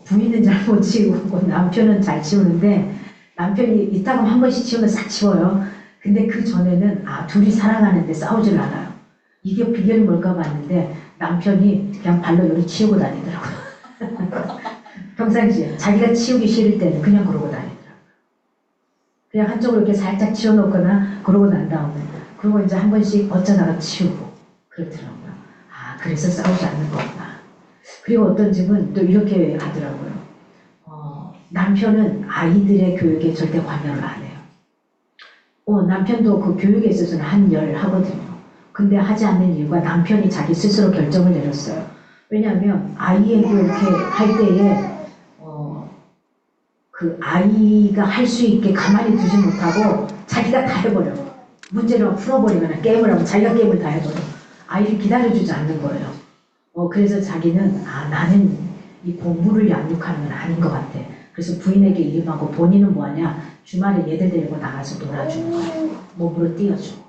부인은 잘 못 치우고 남편은 잘 치우는데, 남편이 이따가 한 번씩 치우면 싹 치워요. 근데 그 전에는 둘이 살아가는데 싸우질 않아요. 이게 비결이 뭘까 봤는데 남편이 그냥 발로 요리 치우고 다니더라고요. 평상시에 자기가 치우기 싫을 때는 그냥 그러고 다니더라고요. 그냥 한쪽으로 이렇게 살짝 치워놓거나 그러고 난 다음에 그리고 이제 한 번씩 어쩌다가 치우고 그렇더라고요. 그래서 싸우지 않는 거구나. 그리고 어떤 집은 또 이렇게 하더라고요. 남편은 아이들의 교육에 절대 관여를 안 해요. 남편도 그 교육에 있어서는 한열 하거든요. 근데 하지 않는 이유가 남편이 자기 스스로 결정을 내렸어요. 왜냐하면 아이에게 이렇게 할 때에 그 아이가 할 수 있게 가만히 두지 못하고 자기가 다 해버려. 문제를 풀어버리거나 게임을 하고 자기가 게임을 다 해버려. 아이를 기다려주지 않는 거예요. 그래서 자기는 나는 이 공부를 양육하는 건 아닌 것 같아. 그래서 부인에게 이름하고 본인은 뭐하냐? 주말에 얘들 데리고 나가서 놀아주는 거예요. 몸으로 띄워주고.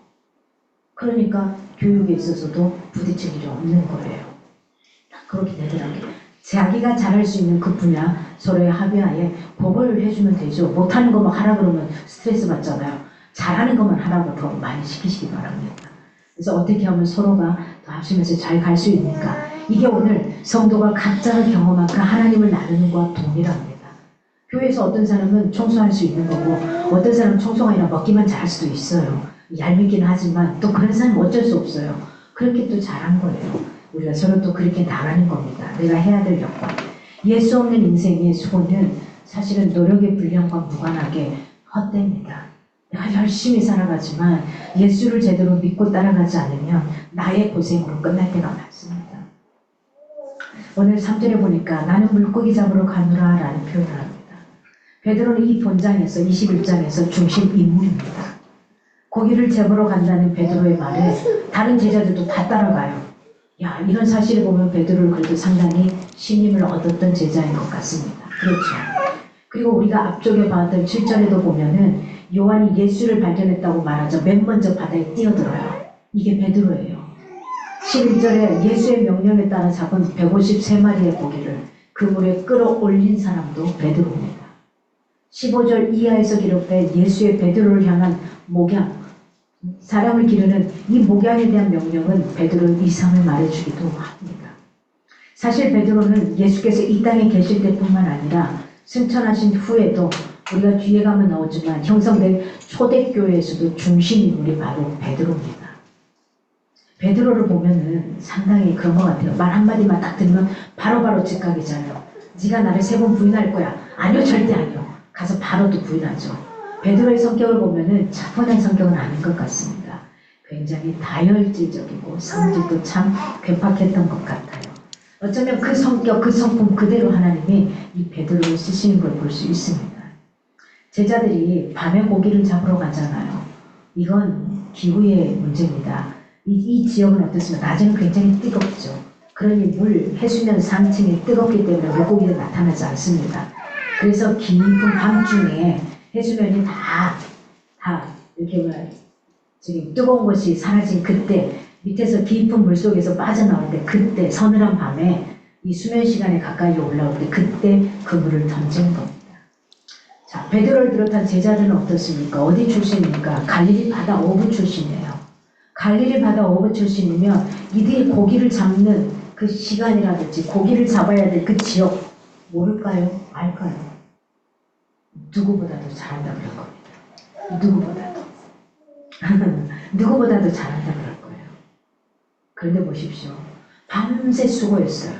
그러니까 교육에 있어서도 부딪힐 일이 없는 거예요. 그렇게 되더라고요. 자기가 잘할 수 있는 그 분야 서로의 합의하에 그걸 해주면 되죠. 못하는 것만 하라 그러면 스트레스 받잖아요. 잘하는 것만 하라고 더 많이 시키시기 바랍니다. 그래서 어떻게 하면 서로가 더 합심해서 잘 갈 수 있는가. 이게 오늘 성도가 각자가 경험한 그 하나님을 나누는 것과 동일합니다. 교회에서 어떤 사람은 청소할 수 있는 거고 어떤 사람은 청소가 아니라 먹기만 잘할 수도 있어요. 얄밉긴 하지만 또 그런 사람은 어쩔 수 없어요. 그렇게 또 잘한 거예요. 우리가 서로 또 그렇게 나가는 겁니다. 내가 해야 될 역할. 예수 없는 인생의 수고는 사실은 노력의 분량과 무관하게 헛됩니다. 내가 열심히 살아가지만 예수를 제대로 믿고 따라가지 않으면 나의 고생으로 끝날 때가 많습니다. 오늘 3절에 보니까 나는 물고기 잡으러 가노라 라는 표현을 합니다. 베드로는 이 본장에서 21장에서 중심 인물입니다. 고기를 잡으러 간다는 베드로의 말에 다른 제자들도 다 따라가요. 이런 사실을 보면 베드로를 그래도 상당히 신임을 얻었던 제자인 것 같습니다. 그렇죠. 그리고 우리가 앞쪽에 봤던 7절에도 보면은 요한이 예수를 발견했다고 말하자 맨 먼저 바다에 뛰어들어요. 이게 베드로예요. 11절에 예수의 명령에 따라 잡은 153마리의 고기를 그 물에 끌어올린 사람도 베드로입니다. 15절 이하에서 기록된 예수의 베드로를 향한 목양, 사람을 기르는 이 목양에 대한 명령은 베드로의 이상을 말해주기도 합니다. 사실 베드로는 예수께서 이 땅에 계실 때뿐만 아니라 승천하신 후에도 우리가 뒤에 가면 나오지만 형성된 초대교회에서도 중심 인물이 바로 베드로입니다. 베드로를 보면은 상당히 그런 것 같아요. 말 한마디만 딱 들으면 바로바로 즉각이잖아요. 네가 나를 3번 부인할 거야. 아니요, 절대 아니요. 가서 바로 또 부인하죠. 베드로의 성격을 보면은 차분한 성격은 아닌 것 같습니다. 굉장히 다혈질적이고 성질도 참 괴팍했던 것 같아요. 어쩌면 그 성격, 그 성품 그대로 하나님이 이 베드로를 쓰시는 걸 볼 수 있습니다. 제자들이 밤에 고기를 잡으러 가잖아요. 이건 기후의 문제입니다. 이 지역은 어떻습니까? 낮에는 굉장히 뜨겁죠. 그러니 물 해수면 상층이 뜨겁기 때문에 물고기가 나타나지 않습니다. 그래서 깊은 밤중에 해수면이 다 이렇게 지금 뜨거운 것이 사라진 그때 밑에서 깊은 물속에서 빠져나올 때 그때 서늘한 밤에 이 수면 시간에 가까이 올라올 때 그때 그물을 던지는 겁니다. 자, 베드로를 비롯한 제자들은 어떻습니까? 어디 출신입니까? 갈릴리 바다 어부 출신이에요. 갈릴리 바다 어부 출신이면 이들이 고기를 잡는 그 시간이라든지 고기를 잡아야 될 그 지역 모를까요? 알까요? 누구보다도 잘한다 그럴 겁니다. 누구보다도. 누구보다도 잘한다 그럴 거예요. 그런데 보십시오. 밤새 수고했어요.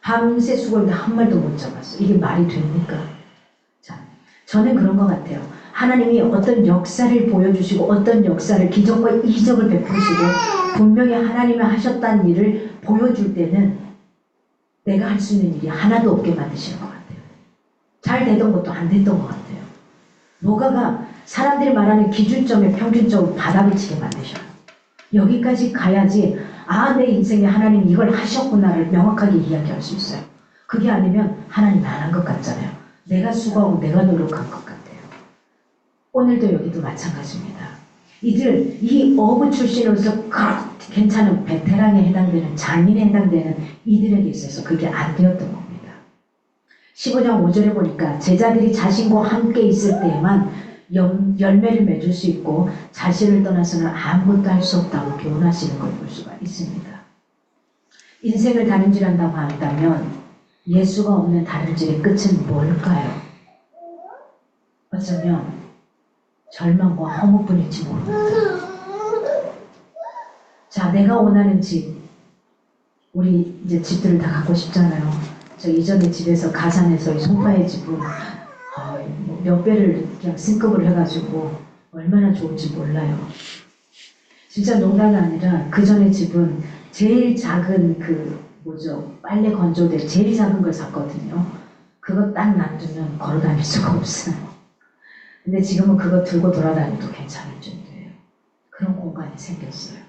밤새 수고했는데 한 마리도 못 잡았어요. 이게 말이 됩니까? 자, 저는 그런 것 같아요. 하나님이 어떤 역사를 보여주시고 어떤 역사를 기적과 이적을 베푸시고 분명히 하나님이 하셨다는 일을 보여줄 때는 내가 할 수 있는 일이 하나도 없게 만드시는 것 같아요. 잘 되던 것도 안 됐던 것 같아요. 뭐가가 사람들이 말하는 기준점에 평균점을 바닥을 치게 만드셔요. 여기까지 가야지 아, 내 인생에 하나님 이걸 하셨구나를 명확하게 이야기할 수 있어요. 그게 아니면 하나님 안 한 것 같잖아요. 내가 수고하고 내가 노력한 것 같아요. 오늘도 여기도 마찬가지입니다. 이들 이 어부 출신으로서 괜찮은 베테랑에 해당되는 장인에 해당되는 이들에게 있어서 그게 안 되었던 겁니다. 15장 5절에 보니까 제자들이 자신과 함께 있을 때에만 열매를 맺을 수 있고 자신을 떠나서는 아무것도 할 수 없다고 교훈하시는 걸 볼 수가 있습니다. 인생을 다름질한다고 한다면 예수가 없는 다름질의 끝은 뭘까요? 어쩌면 절망과 허무뿐일지 모릅니다. 자, 내가 원하는 집, 우리 이제 집들을 다 갖고 싶잖아요. 저 이전에 집에서 가산에서 이 송파의 집은 몇 배를 그냥 승급을 해가지고 얼마나 좋은지 몰라요. 진짜 농담이 아니라 그 전에 집은 제일 작은 빨래 건조대 제일 작은 걸 샀거든요. 그거 딱 놔두면 걸어 다닐 수가 없어요. 근데 지금은 그거 들고 돌아다녀도 괜찮을 정도예요. 그런 공간이 생겼어요.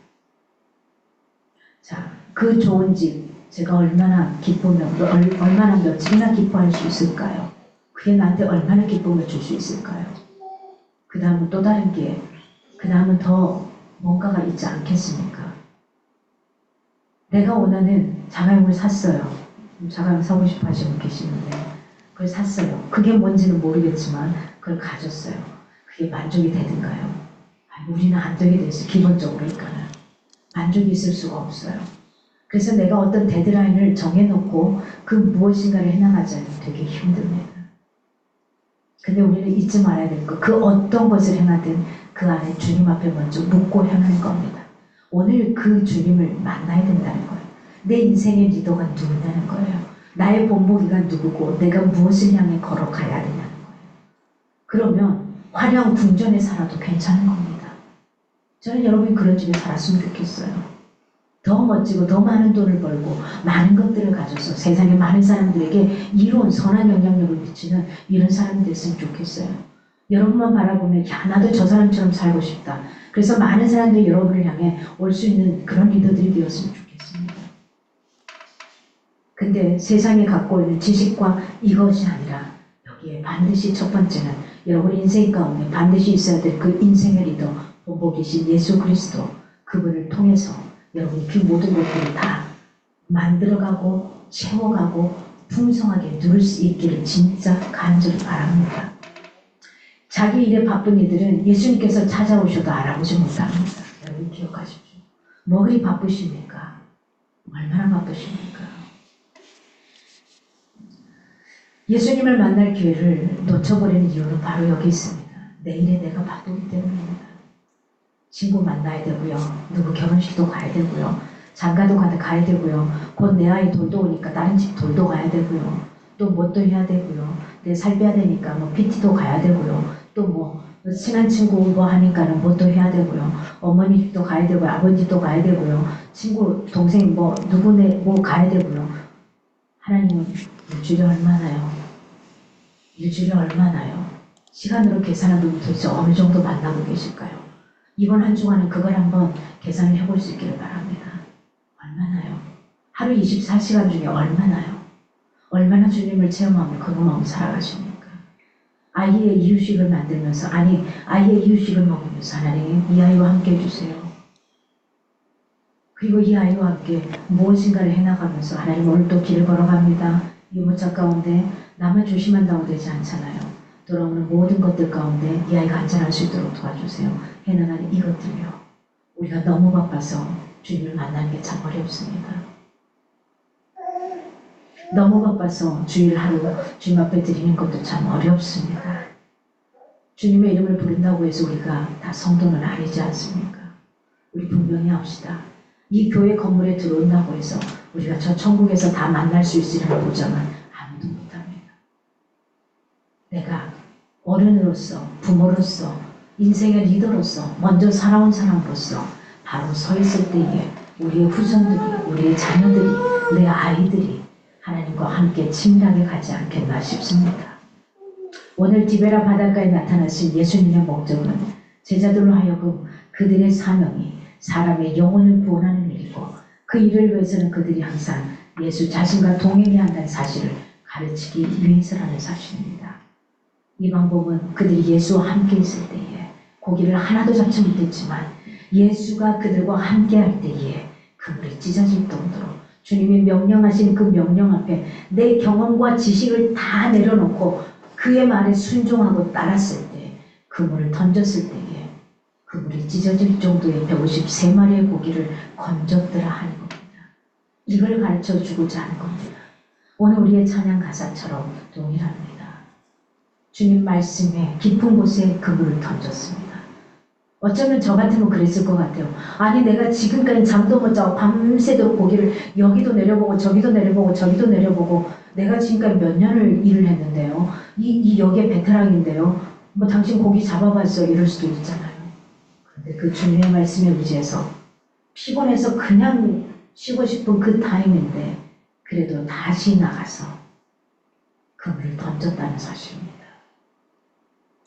자, 그 좋은 집 제가 얼마나 기쁘면 얼마나 며칠이나 기뻐할 수 있을까요? 그게 나한테 얼마나 기쁨을 줄 수 있을까요? 그 다음은 또 다른 게, 그 다음은 더 뭔가가 있지 않겠습니까? 내가 원하는 자가용을 샀어요. 자가용 사고 싶어 하시는 분 계시는데 그걸 샀어요. 그게 뭔지는 모르겠지만 그걸 가졌어요. 그게 만족이 되든가요? 우리는 안 되게 됐어요. 기본적으로 그러니까는 만족이 있을 수가 없어요. 그래서 내가 어떤 데드라인을 정해놓고 그 무엇인가를 해나가지 않으면 되게 힘듭니다. 근데 우리는 잊지 말아야 될 것, 그 어떤 것을 행하든 그 안에 주님 앞에 먼저 묻고 향할 겁니다. 오늘 그 주님을 만나야 된다는 거예요. 내 인생의 리더가 누구냐는 거예요. 나의 본보기가 누구고 내가 무엇을 향해 걸어가야 되냐는 거예요. 그러면 화려한 궁전에 살아도 괜찮은 겁니다. 저는 여러분이 그런 집에 살았으면 좋겠어요. 더 멋지고 더 많은 돈을 벌고 많은 것들을 가져서 세상의 많은 사람들에게 이로운 선한 영향력을 미치는 이런 사람이 됐으면 좋겠어요. 여러분만 바라보면 야, 나도 저 사람처럼 살고 싶다. 그래서 많은 사람들이 여러분을 향해 올 수 있는 그런 리더들이 되었으면 좋겠습니다. 근데 세상에 갖고 있는 지식과 이것이 아니라 여기에 반드시 첫 번째는 여러분 인생 가운데 반드시 있어야 될 그 인생의 리더 본보기신 예수 그리스도, 그분을 통해서 여러분이 그 모든 것들을 다 만들어가고 채워가고 풍성하게 누릴 수 있기를 진짜 간절히 바랍니다. 자기 일에 바쁜 이들은 예수님께서 찾아오셔도 알아보지 못합니다. 여러분 기억하십시오. 뭐 그리 바쁘십니까? 얼마나 바쁘십니까? 예수님을 만날 기회를 놓쳐버리는 이유는 바로 여기 있습니다. 내일에 내가 바쁘기 때문입니다. 친구 만나야 되고요. 누구 결혼식도 가야 되고요. 장가도 가야 되고요. 곧 내 아이 돌도 오니까 다른 집 돌도 가야 되고요. 또 뭣도 해야 되고요. 내 살 빼야 되니까 뭐 PT도 가야 되고요. 또 뭐 친한 친구 뭐 하니까는 뭣도 해야 되고요. 어머니 집도 가야 되고요. 아버지 집도 가야 되고요. 친구 동생 뭐 누구네 뭐 가야 되고요. 하나님은 일주일에 얼마나요? 일주일에 얼마나요? 시간으로 계산하면 도대체 어느 정도 만나고 계실까요? 이번 한 주간은 그걸 한번 계산을 해볼 수 있기를 바랍니다. 얼마나요? 하루 24시간 중에 얼마나요? 얼마나 주님을 체험하며 그 마음 살아가십니까? 아이의 이유식을 만들면서 아이의 이유식을 먹으면서 하나님 이 아이와 함께 해주세요. 그리고 이 아이와 함께 무엇인가를 해나가면서 하나님 오늘 또 길을 걸어갑니다. 유모차 가운데 나만 조심한다고 되지 않잖아요. 돌아오는 모든 것들 가운데 이 아이가 안전할 수 있도록 도와주세요. 해나가는 이것들요. 우리가 너무 바빠서 주님을 만나는 게 참 어렵습니다. 너무 바빠서 주일 하루 주님 앞에 드리는 것도 참 어렵습니다. 주님의 이름을 부른다고 해서 우리가 다 성도는 아니지 않습니까? 우리 분명히 합시다. 이 교회 건물에 들어온다고 해서 우리가 저 천국에서 다 만날 수 있으리라는 보장은 아무도 못합니다. 내가 어른으로서, 부모로서, 인생의 리더로서, 먼저 살아온 사람으로서 바로 서 있을 때에 우리의 후손들이, 우리의 자녀들이, 우리의 아이들이 하나님과 함께 친밀하게 가지 않겠나 싶습니다. 오늘 디베라 바닷가에 나타나신 예수님의 목적은 제자들로 하여금 그들의 사명이 사람의 영혼을 구원하는 일이고 그 일을 위해서는 그들이 항상 예수 자신과 동행해야 한다는 사실을 가르치기 위해서라는 사실입니다. 이 방법은 그들이 예수와 함께 있을 때에 고기를 하나도 잡지 못했지만 예수가 그들과 함께 할 때에 그물이 찢어질 정도로 주님이 명령하신 그 명령 앞에 내 경험과 지식을 다 내려놓고 그의 말에 순종하고 따랐을 때 그물을 던졌을 때에 그물이 찢어질 정도의 153마리의 고기를 건졌더라 하는 겁니다. 이걸 가르쳐 주고자 하는 겁니다. 오늘 우리의 찬양 가사처럼 동일합니다. 주님 말씀에 깊은 곳에 그물을 던졌습니다. 어쩌면 저 같으면 그랬을 것 같아요. 아니 내가 지금까지 잠도 못 자고 밤새도록 고기를 여기도 내려보고 저기도 내려보고 저기도 내려보고 내가 지금까지 몇 년을 일을 했는데요. 이 여기에 베테랑인데요. 뭐 당신 고기 잡아봤어 이럴 수도 있잖아요. 그런데 그 주님의 말씀에 의지해서 피곤해서 그냥 쉬고 싶은 그 타임인데 그래도 다시 나가서 그물을 던졌다는 사실입니다.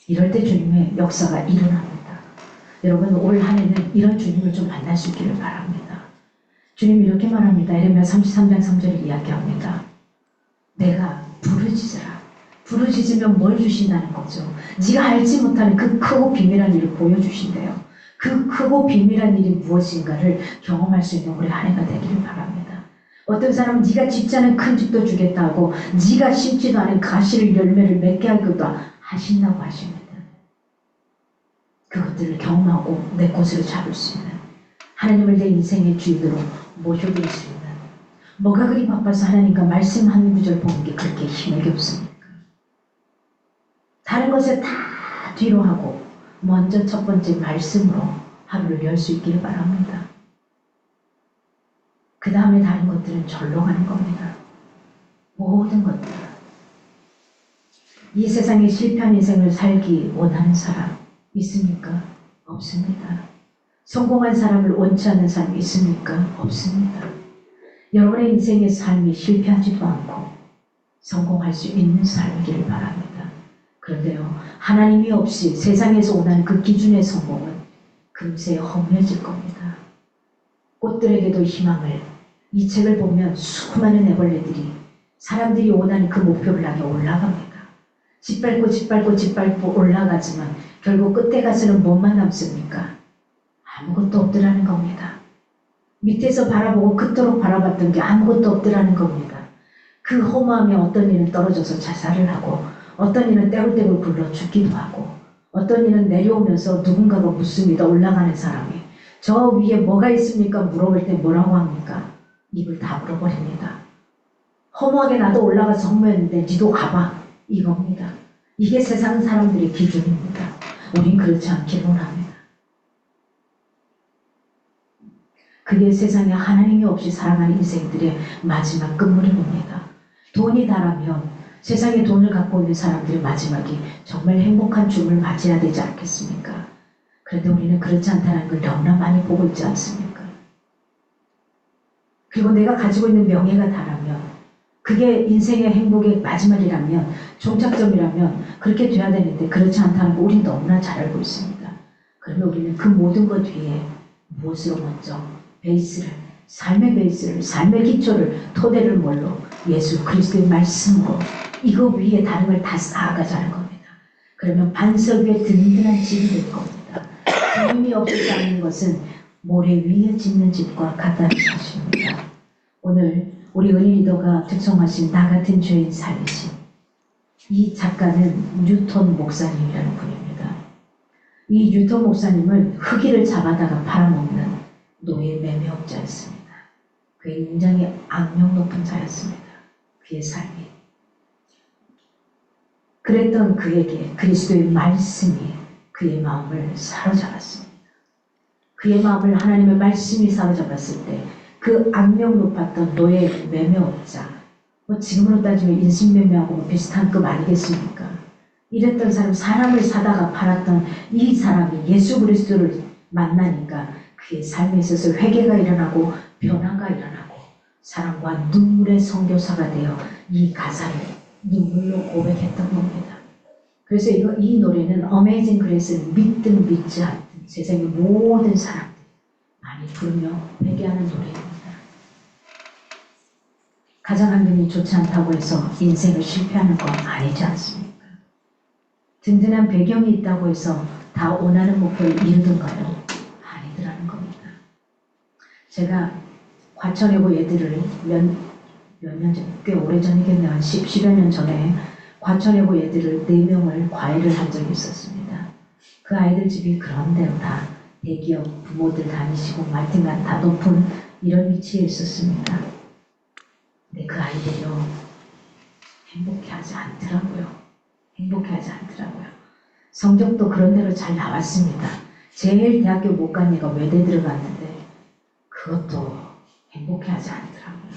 이럴 때 주님의 역사가 일어납니다. 여러분 올 한 해는 이런 주님을 좀 만날 수 있기를 바랍니다. 주님이 이렇게 말합니다. 예레미야 33장 3절을 이야기합니다. 내가 부르짖으라. 부르짖으면 뭘 주신다는 거죠? 네가 알지 못하는 그 크고 비밀한 일을 보여주신대요. 그 크고 비밀한 일이 무엇인가를 경험할 수 있는 우리 한 해가 되기를 바랍니다. 어떤 사람은 네가 짓지 않은 큰 집도 주겠다 하고 네가 심지도 않은 가시를 열매를 맺게 할 것도 하신다고 하십니다. 그것들을 경험하고 내 것으로 잡을 수 있는 하나님을 내 인생의 주인으로 모셔드릴 수 있는 뭐가 그리 바빠서 하나님과 말씀 한 구절 보는 게 그렇게 힘이 없습니까? 다른 것에 다 뒤로 하고 먼저 첫 번째 말씀으로 하루를 열 수 있기를 바랍니다. 그 다음에 다른 것들은 절로 가는 겁니다. 모든 것들. 이 세상에 실패한 인생을 살기 원하는 사람 있습니까? 없습니다. 성공한 사람을 원치 않는 사람이 있습니까? 없습니다. 여러분의 인생의 삶이 실패하지도 않고 성공할 수 있는 삶이기를 바랍니다. 그런데요, 하나님이 없이 세상에서 원하는 그 기준의 성공은 금세 허무해질 겁니다. 꽃들에게도 희망을, 이 책을 보면 수많은 애벌레들이 사람들이 원하는 그 목표를 향해 올라갑니다. 짓밟고 올라가지만 결국 끝에 가서는 뭐만 남습니까? 아무것도 없더라는 겁니다. 밑에서 바라보고 그토록 바라봤던 게 아무것도 없더라는 겁니다. 그 허무함에 어떤 이는 떨어져서 자살을 하고 어떤 이는 떼굴떼굴 굴러 죽기도 하고 어떤 이는 내려오면서 누군가가 묻습니다. 올라가는 사람이. 저 위에 뭐가 있습니까? 물어볼 때 뭐라고 합니까? 입을 다 물어버립니다. 허무하게 나도 올라가서 허무했는데 니도 가봐. 이겁니다. 이게 세상 사람들의 기준입니다. 우린 그렇지 않기를 원합니다. 그게 세상에 하나님이 없이 살아가는 인생들의 마지막 끝물입니다. 돈이 다라면 세상에 돈을 갖고 있는 사람들의 마지막이 정말 행복한 죽음을 맞이해야 되지 않겠습니까? 그런데 우리는 그렇지 않다는 걸 너무나 많이 보고 있지 않습니까? 그리고 내가 가지고 있는 명예가 다라면 그게 인생의 행복의 마지막이라면 종착점이라면 그렇게 돼야 되는데 그렇지 않다는 거 우리는 너무나 잘 알고 있습니다. 그러면 우리는 그 모든 것 위에 무엇으로 먼저 베이스를, 삶의 베이스를, 삶의 기초를, 토대를 뭘로? 예수 그리스도의 말씀으로 이거 위에 다른 걸 다 쌓아가자는 겁니다. 그러면 반석 위에 든든한 집이 될 겁니다. 주님이 없이 쌓는 것은 모래 위에 짓는 집과 같다는 것입니다. 오늘 우리 은희 리더가 특송하신 나 같은 죄인 살리심 이 작가는 뉴턴 목사님이라는 분입니다. 이 뉴턴 목사님은 흑의를 잡아다가 팔아먹는 노예 매매업자였습니다. 굉장히 악명 높은 자였습니다. 그의 삶이. 그랬던 그에게 그리스도의 말씀이 그의 마음을 사로잡았습니다. 그의 마음을 하나님의 말씀이 사로잡았을 때 그 악명 높았던 노예 매매업자, 지금으로 따지면 인신매매하고 비슷한 급 아니겠습니까? 이랬던 사람, 사람을 사다가 팔았던 이 사람이 예수 그리스도를 만나니까 그의 삶에 있어서 회개가 일어나고 변화가 일어나고 사랑과 눈물의 선교사가 되어 이 가사를 눈물로 고백했던 겁니다. 그래서 이 노래는 어메이징 그레이스는 믿든 믿지 않든 세상의 모든 사람들이 많이 부르며 회개하는 노래입니다. 가정 환경이 좋지 않다고 해서 인생을 실패하는 건 아니지 않습니까? 든든한 배경이 있다고 해서 다 원하는 목표를 이루던가요? 아니더라는 겁니다. 제가 과천여고 애들을 몇 년 전, 꽤 오래전이겠네요. 한 10여 년 전에 과천여고 애들을 4명을 과외를 한 적이 있었습니다. 그 아이들 집이 그런 데로 다 대기업 부모들 다니시고 말튼간 다 높은 이런 위치에 있었습니다. 근데 그 아이들이요, 행복해하지 않더라고요. 행복해하지 않더라고요. 성적도 그런 대로 잘 나왔습니다. 제일 대학교 못 간 애가 외대 들어갔는데 그것도 행복해하지 않더라고요.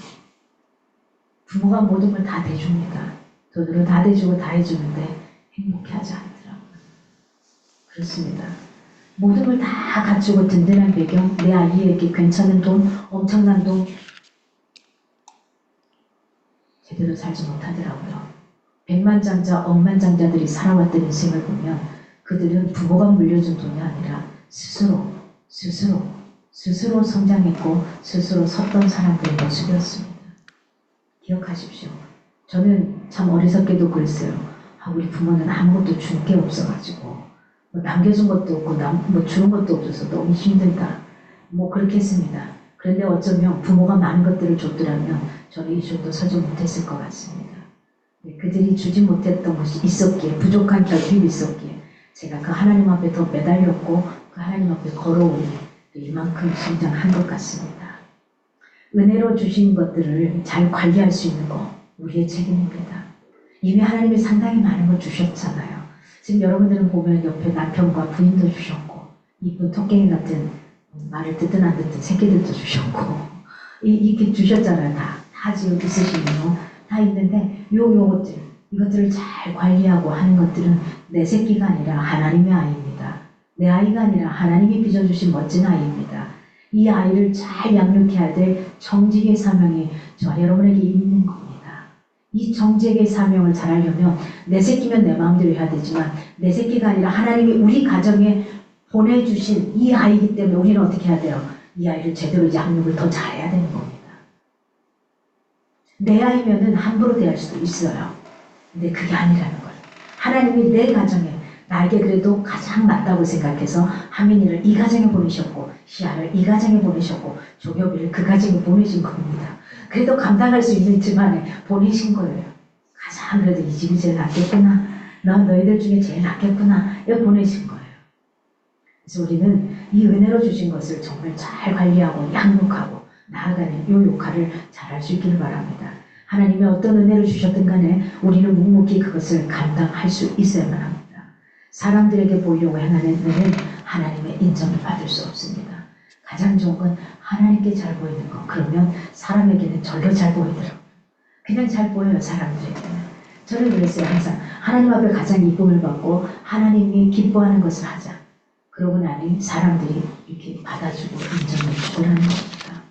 부모가 모든 걸 다 대줍니다. 돈으로 다 대주고 다 해주는데 행복해하지 않더라고요. 그렇습니다. 모든 걸 다 갖추고 든든한 배경, 내 아이에게 괜찮은 돈, 엄청난 돈, 제대로 살지 못하더라고요. 백만장자, 억만장자들이 살아왔던 인생을 보면 그들은 부모가 물려준 돈이 아니라 스스로 성장했고 스스로 섰던 남자의 모습이었습니다. 기억하십시오. 저는 참 어리석게도 그랬어요. 우리 부모는 아무것도 준 게 없어가지고 남겨준 것도 없고 주는 것도 없어서 너무 힘들다. 그렇게 했습니다. 그런데 어쩌면 부모가 많은 것들을 줬더라면 저는 이 정도 서지 못했을 것 같습니다. 그들이 주지 못했던 것이 있었기에, 부족한 결핍이 있었기에 제가 그 하나님 앞에 더 매달렸고 그 하나님 앞에 걸어오니 이만큼 성장한 것 같습니다. 은혜로 주신 것들을 잘 관리할 수 있는 거 우리의 책임입니다. 이미 하나님이 상당히 많은 걸 주셨잖아요. 지금 여러분들은 보면 옆에 남편과 부인도 주셨고 이쁜 토끼 같은 말을 듣든 안 듣든 새끼들도 주셨고 이렇게 주셨잖아요. 다 지금 있으시네요. 다 있는데 이것들을 잘 관리하고 하는 것들은 내 새끼가 아니라 하나님의 아이입니다. 내 아이가 아니라 하나님이 빚어주신 멋진 아이입니다. 이 아이를 잘 양육해야 될 정직의 사명이 저 여러분에게 있는 겁니다. 이 정직의 사명을 잘하려면 내 새끼면 내 마음대로 해야 되지만 내 새끼가 아니라 하나님이 우리 가정에 보내주신 이 아이이기 때문에 우리는 어떻게 해야 돼요? 이 아이를 제대로 양육을 더 잘해야 되는 겁니다. 내 아이면은 함부로 대할 수도 있어요. 근데 그게 아니라는 거예요. 하나님이 내 가정에 나에게 그래도 가장 맞다고 생각해서 하민이를 이 가정에 보내셨고 시아를 이 가정에 보내셨고 조교비를 그 가정에 보내신 겁니다. 그래도 감당할 수 있는 집안에 보내신 거예요. 가장 그래도 이 집이 제일 낫겠구나. 너희들 중에 제일 낫겠구나. 여기 보내신 거예요. 그래서 우리는 이 은혜로 주신 것을 정말 잘 관리하고 양육하고 나아가는 이 역할을 잘할 수 있기를 바랍니다. 하나님이 어떤 은혜를 주셨든 간에 우리는 묵묵히 그것을 감당할 수 있어야만 합니다. 사람들에게 보이려고 행하는 은혜는 하나님의 인정을 받을 수 없습니다. 가장 좋은 건 하나님께 잘 보이는 거. 그러면 사람에게는 절로 잘 보이더라고요. 그냥 잘 보여요, 사람들에게는. 저는 그랬어요. 항상 하나님 앞에 가장 이쁨을 받고 하나님이 기뻐하는 것을 하자. 그러고 나니 사람들이 이렇게 받아주고 인정을 주고라는 겁니다.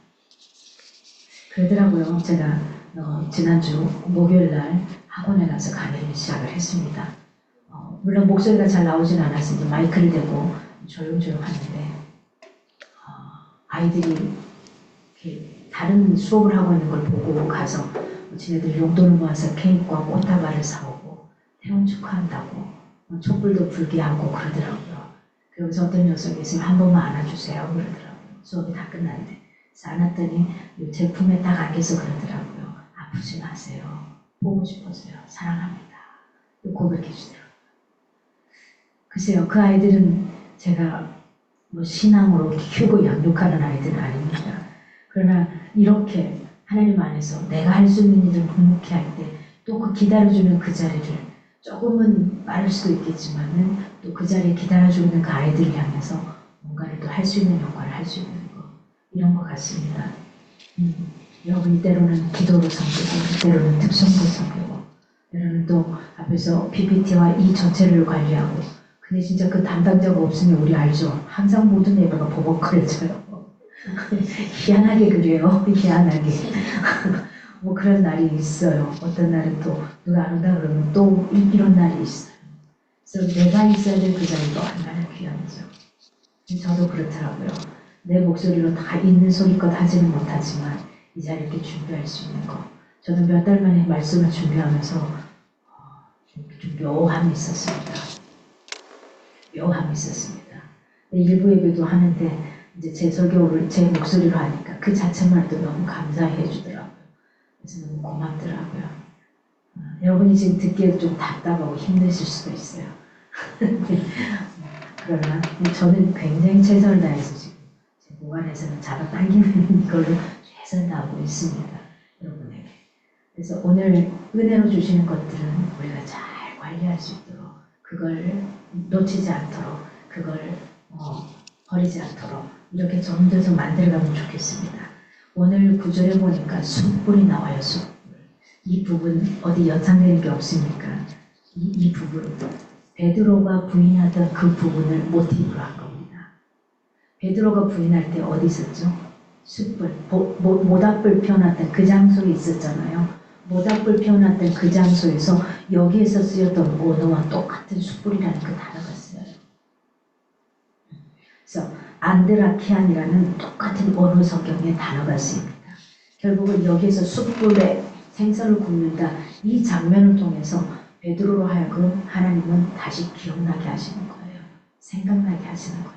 그러더라고요. 제가 지난주 목요일날 학원에 가서 강의를 시작을 했습니다. 물론 목소리가 잘 나오진 않아서 이제 마이크를 대고 조용조용 하는데 아이들이 이렇게 다른 수업을 하고 있는 걸 보고 가서 지네들 용돈을 모아서 케이크와 꽃다발을 사오고 태원 축하한다고 촛불도 불게 하고 그러더라고요. 그러면서 어떤 녀석이 있으면 한 번만 안아주세요 그러더라고요. 수업이 다 끝났는데 안았더니 이 제품에 딱 안겨서 그러더라고요. 아프지 마세요. 보고 싶어서요. 사랑합니다. 고백해 주더라고요. 글쎄요, 그 아이들은 제가 뭐 신앙으로 키우고 양육하는 아이들은 아닙니다. 그러나 이렇게 하나님 안에서 내가 할 수 있는 일을 묵묵히 할 때 또 그 기다려주는 그 자리를 조금은 빠를 수도 있겠지만은 또 그 자리에 기다려주고 있는 그 아이들을 향해서 뭔가를 또 할 수 있는 역할을 할 수 있는 거 이런 것 같습니다. 여러분이 때로는 기도로 섬기고 때로는 특성도 섬기고 때로는 또 앞에서 PPT와 이 전체를 관리하고 근데 진짜 그 담당자가 없으면 우리 알죠? 항상 모든 예배가 버벅거려져요. 희한하게 그래요. 희한하게. 뭐 그런 날이 있어요. 어떤 날은 또 누가 안 온다 그러면 또 이런 날이 있어요. 그래서 내가 있어야 될 그 자리가 얼마나 귀한지요. 저도 그렇더라고요. 내 목소리로 다 있는 소리껏 하지는 못하지만 이 자리를 이렇게 준비할 수 있는 거. 저도 몇 달 만에 말씀을 준비하면서 좀 묘함이 있었습니다. 묘함이 있었습니다. 일부 예배도 하는데 이제 제 설교를 제 목소리로 하니까 그 자체만도 너무 감사해 주더라고요. 그래서 너무 고맙더라고요. 여러분이 지금 듣기에도 좀 답답하고 힘드실 수도 있어요. 그러나 저는 굉장히 최선을 다해서 지금 제 목 안에서는 잡아당기는 이걸로 최선을 다하고 있습니다. 여러분에게. 그래서 오늘 은혜로 주시는 것들은 우리가 잘 관리할 수 있도록 그걸 놓치지 않도록 그걸 버리지 않도록 이렇게 점점 만들어가면 좋겠습니다. 오늘 구절에 보니까 숯불이 나와요. 숯불. 이 부분 어디 연상되는 게 없습니까? 이 부분 베드로가 부인하던 그 부분을 모티브로 한 겁니다. 베드로가 부인할 때 어디 있었죠? 숯불, 모닥불 피워놨던 그 장소에 있었잖아요. 모닥불 피워놨던 그 장소에서 여기에서 쓰였던 언어와 똑같은 숯불이라는 그 단어가 쓰여요. 그래서 안드라키안이라는 똑같은 언어 성경의 단어가 쓰입니다. 결국은 여기에서 숯불에 생선을 굽는다. 이 장면을 통해서 베드로로 하여금 하나님은 다시 기억나게 하시는 거예요. 생각나게 하시는 거예요.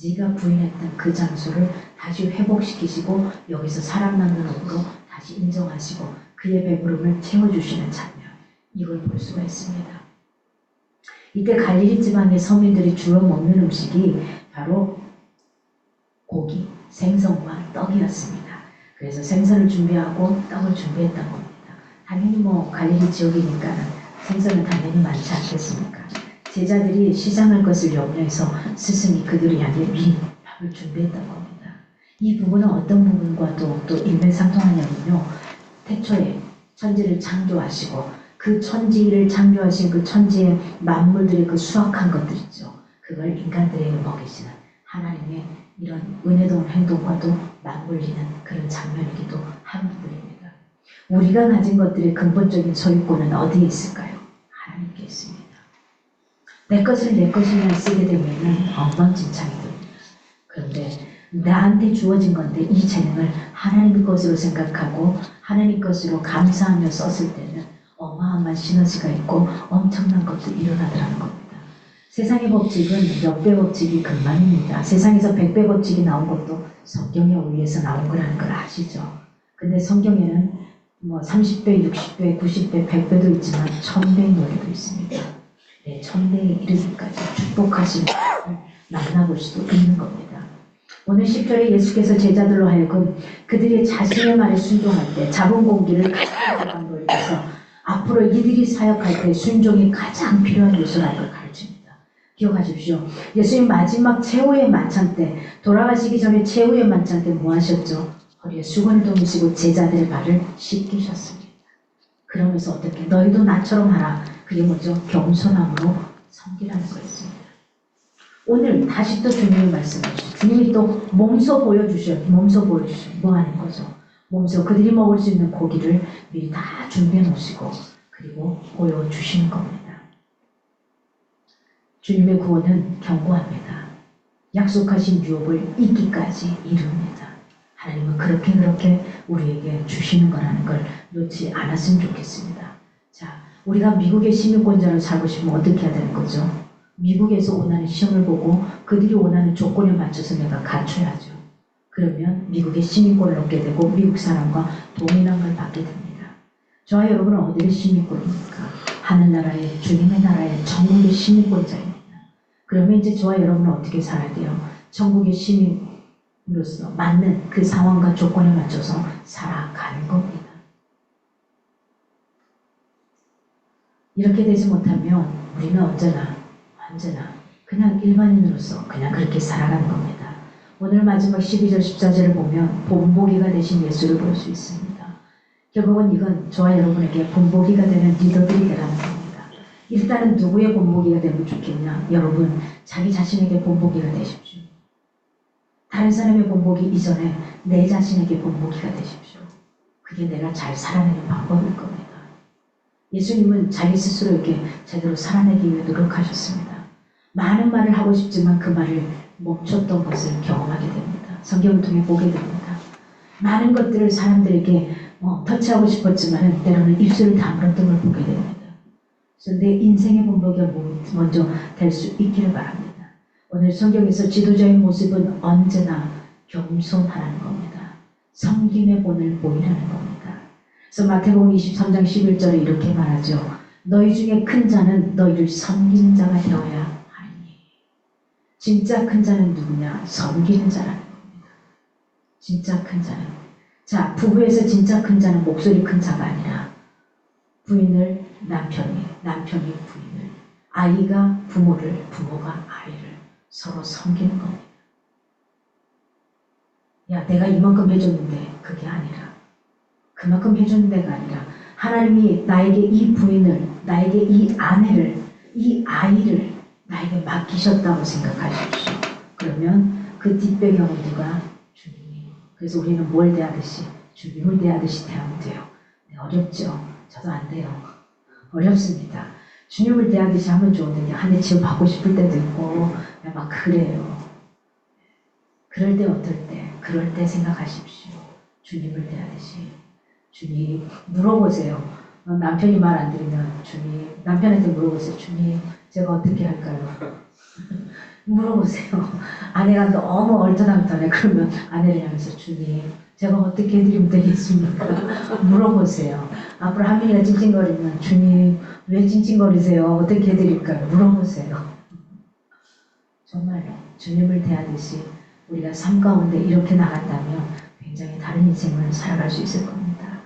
네가 부인했던 그 장소를 다시 회복시키시고 여기서 살아남는 업으로 다시 인정하시고 그의 배부름을 채워주시는 장면. 이걸 볼 수가 있습니다. 이때 갈릴리 지방의 서민들이 주로 먹는 음식이 바로 고기, 생선과 떡이었습니다. 그래서 생선을 준비하고 떡을 준비했던 겁니다. 당연히 뭐 갈릴리 지역이니까 생선은 당연히 많지 않겠습니까? 제자들이 시장할 것을 염려해서 스승이 그들을 향해 미리 밥을 준비했던 겁니다. 이 부분은 어떤 부분과도 또 일맥상통하냐면요. 태초에 천지를 창조하시고 그 천지를 창조하신 그 천지의 만물들의 그 수확한 것들 있죠. 그걸 인간들에게 먹이시는 하나님의 이런 은혜로운 행동과도 맞물리는 그런 장면이기도 한 부분입니다. 우리가 가진 것들의 근본적인 소유권은 어디에 있을까요? 하나님께 있습니다. 내 것을 내 것이냐 쓰게 되면 엉망진창이 됩니다. 그런데 나한테 주어진 건데 이 재능을 하나님 것으로 생각하고 하나님 것으로 감사하며 썼을 때는 어마어마한 시너지가 있고 엄청난 것도 일어나더라는 겁니다. 세상의 법칙은 역배 법칙이 근반입니다. 세상에서 100배 법칙이 나온 것도 성경에 의해서 나온 거라는 걸 아시죠? 근데 성경에는 뭐 30배, 60배, 90배, 100배도 있지만 1000배의 노래도 있습니다. 네, 1000배에 이르기까지 축복하신 것을 만나볼 수도 있는 겁니다. 오늘 10절에 예수께서 제자들로 하여금 그들이 자신의 말에 순종할 때 잡은 공기를 가져간 걸 위해서 앞으로 이들이 사역할 때 순종이 가장 필요한 요소라는 걸 가르칩니다. 기억하십시오. 예수님 마지막 최후의 만찬 때 돌아가시기 전에 최후의 만찬 때 뭐 하셨죠? 허리에 수건을 동이시고 제자들의 발을 씻기셨습니다. 그러면서 어떻게 너희도 나처럼 하라. 그게 뭐죠? 겸손함으로 섬기라는 거였습니다. 오늘 다시 또 주님이 말씀해 주시죠. 주님이 또 몸소 보여주셔. 몸소 보여주셔. 뭐 하는 거죠? 몸소 그들이 먹을 수 있는 고기를 미리 다 준비해 놓으시고 그리고 보여주시는 겁니다. 주님의 구원은 견고합니다. 약속하신 유업을 이기까지 이룹니다. 하나님은 그렇게 우리에게 주시는 거라는 걸 놓지 않았으면 좋겠습니다. 자, 우리가 미국의 시민권자로 살고 싶으면 어떻게 해야 되는 거죠? 미국에서 원하는 시험을 보고 그들이 원하는 조건에 맞춰서 내가 갖춰야죠. 그러면 미국의 시민권을 얻게 되고 미국 사람과 동일한 걸 받게 됩니다. 저와 여러분은 어디의 시민권입니까? 하늘나라에 주님의 나라에 천국의 시민권 자입니다. 그러면 이제 저와 여러분은 어떻게 살아야 돼요? 천국의 시민으로서 맞는 그 상황과 조건에 맞춰서 살아가는 겁니다. 이렇게 되지 못하면 우리는 언제나 그냥 일반인으로서 그냥 그렇게 살아가는 겁니다. 오늘 마지막 12절 14절을 보면 본보기가 되신 예수를 볼 수 있습니다. 결국은 이건 저와 여러분에게 본보기가 되는 리더들이 되라는 겁니다. 일단은 누구의 본보기가 되면 좋겠냐? 여러분 자기 자신에게 본보기가 되십시오. 다른 사람의 본보기 이전에 내 자신에게 본보기가 되십시오. 그게 내가 잘 살아내는 방법일 겁니다. 예수님은 자기 스스로에게 제대로 살아내기 위해 노력하셨습니다. 많은 말을 하고 싶지만 그 말을 멈췄던 것을 경험하게 됩니다. 성경을 통해 보게 됩니다. 많은 것들을 사람들에게 터치하고 싶었지만 때로는 입술을 다물었던 걸 보게 됩니다. 그래서 내 인생의 본보기가 먼저 될 수 있기를 바랍니다. 오늘 성경에서 지도자의 모습은 언제나 겸손하라는 겁니다. 섬김의 본을 보이라는 겁니다. 그래서 마태복음 23장 11절에 이렇게 말하죠. 너희 중에 큰 자는 너희를 섬기는 자가 되어야 하리니. 진짜 큰 자는 누구냐? 섬기는 자라는 겁니다. 진짜 큰 자는. 자, 부부에서 진짜 큰 자는 목소리 큰 자가 아니라 부인을 남편이 부인을, 아이가 부모를, 부모가 아이를 서로 섬기는 겁니다. 야, 내가 이만큼 해줬는데 그게 아니라 그만큼 해주는 데가 아니라 하나님이 나에게 이 부인을, 나에게 이 아내를, 이 아이를 나에게 맡기셨다고 생각하십시오. 그러면 그 뒷배경은 누가? 주님이. 그래서 우리는 뭘 대하듯이? 주님을 대하듯이 대하면 돼요. 네, 어렵죠? 저도 안 돼요. 어렵습니다. 주님을 대하듯이 하면 좋은데 한 대 지금 받고 싶을 때도 있고 막 그래요. 그럴 때 어떨 때? 그럴 때 생각하십시오. 주님을 대하듯이. 주님 물어보세요. 남편이 말 안 들으면 주님, 남편한테 물어보세요. 주님, 제가 어떻게 할까요? 물어보세요. 아내가 너무 얼토당토하네. 그러면 아내를 향해서 주님, 제가 어떻게 해드리면 되겠습니까? 물어보세요. 앞으로 한민이가 찡찡거리면 주님, 왜 찡찡거리세요? 어떻게 해드릴까요? 물어보세요. 정말요. 주님을 대하듯이 우리가 삶 가운데 이렇게 나간다면 굉장히 다른 인생을 살아갈 수 있을 겁니다.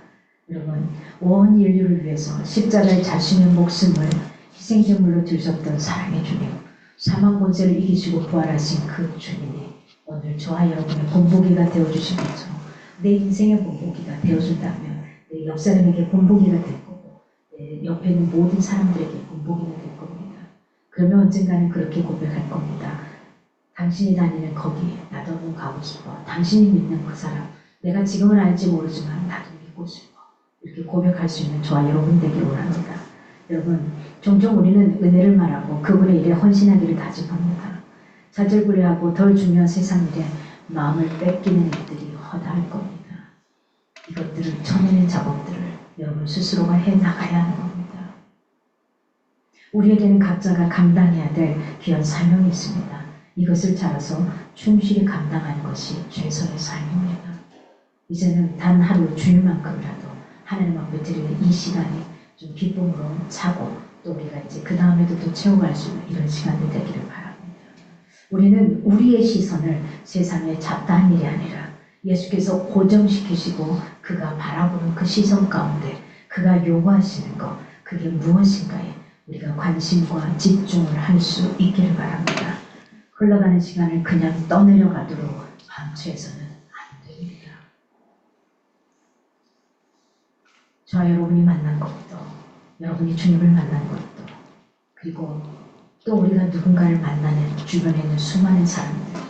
여러분, 온 인류를 위해서 십자가에 자신의 목숨을 희생제물로 드셨던 사랑의 주님, 사망 권세를 이기시고 부활하신 그 주님이 오늘 저와 여러분의 본보기가 되어주신 것처럼 내 인생의 본보기가 되어준다면 내 옆 사람에게 본보기가 될 거고 내 옆에 있는 모든 사람들에게 본보기가 될 겁니다. 그러면 언젠가는 그렇게 고백할 겁니다. 당신이 다니는 거기 나도 한번 가고 싶어. 당신이 믿는 그 사람, 내가 지금은 알지 모르지만 나도 믿고 싶어. 이렇게 고백할 수 있는 저와 여러분 되기를 원합니다. 여러분, 종종 우리는 은혜를 말하고 그분의 일에 헌신하기를 다짐합니다. 자질구레하고 덜 중요한 세상 일에 마음을 뺏기는 일들이 허다할 겁니다. 이것들을 쳐내는 작업들을 여러분 스스로가 해나가야 하는 겁니다. 우리에게는 각자가 감당해야 될 귀한 사명이 있습니다. 이것을 잘라서 충실히 감당하는 것이 최선의 삶입니다. 이제는 단 하루 주일만큼이라도 하나님 앞에 드리는 이 시간이 좀 기쁨으로 차고 또 우리가 이제 그 다음에도 또 채워갈 수 있는 이런 시간이 되기를 바랍니다. 우리는 우리의 시선을 세상에 잡다한 일이 아니라 예수께서 고정시키시고 그가 바라보는 그 시선 가운데 그가 요구하시는 것, 그게 무엇인가에 우리가 관심과 집중을 할 수 있기를 바랍니다. 흘러가는 시간을 그냥 떠내려가도록 방치해서는 안 됩니다. 저와 여러분이 만난 것도, 여러분이 주님을 만난 것도, 그리고 또 우리가 누군가를 만나는 주변에 있는 수많은 사람들,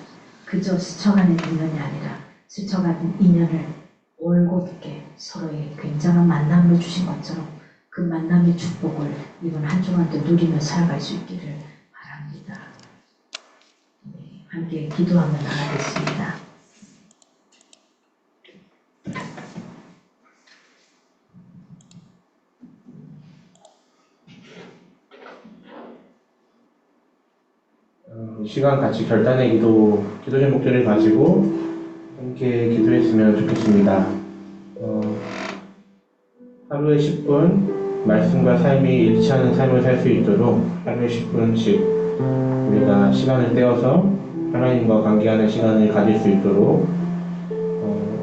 그저 스쳐가는 인연이 아니라 스쳐가는 인연을 올곧게 서로의 굉장한 만남을 주신 것처럼 그 만남의 축복을 이번 한 주간도 누리며 살아갈 수 있기를 바랍니다. 함께 기도하며 나가겠습니다. 이 시간 같이 결단의 기도 제목들을 가지고 함께 기도했으면 좋겠습니다. 하루에 10분 말씀과 삶이 일치하는 삶을 살 수 있도록 하루에 10분씩 우리가 시간을 떼어서 하나님과 관계하는 시간을 가질 수 있도록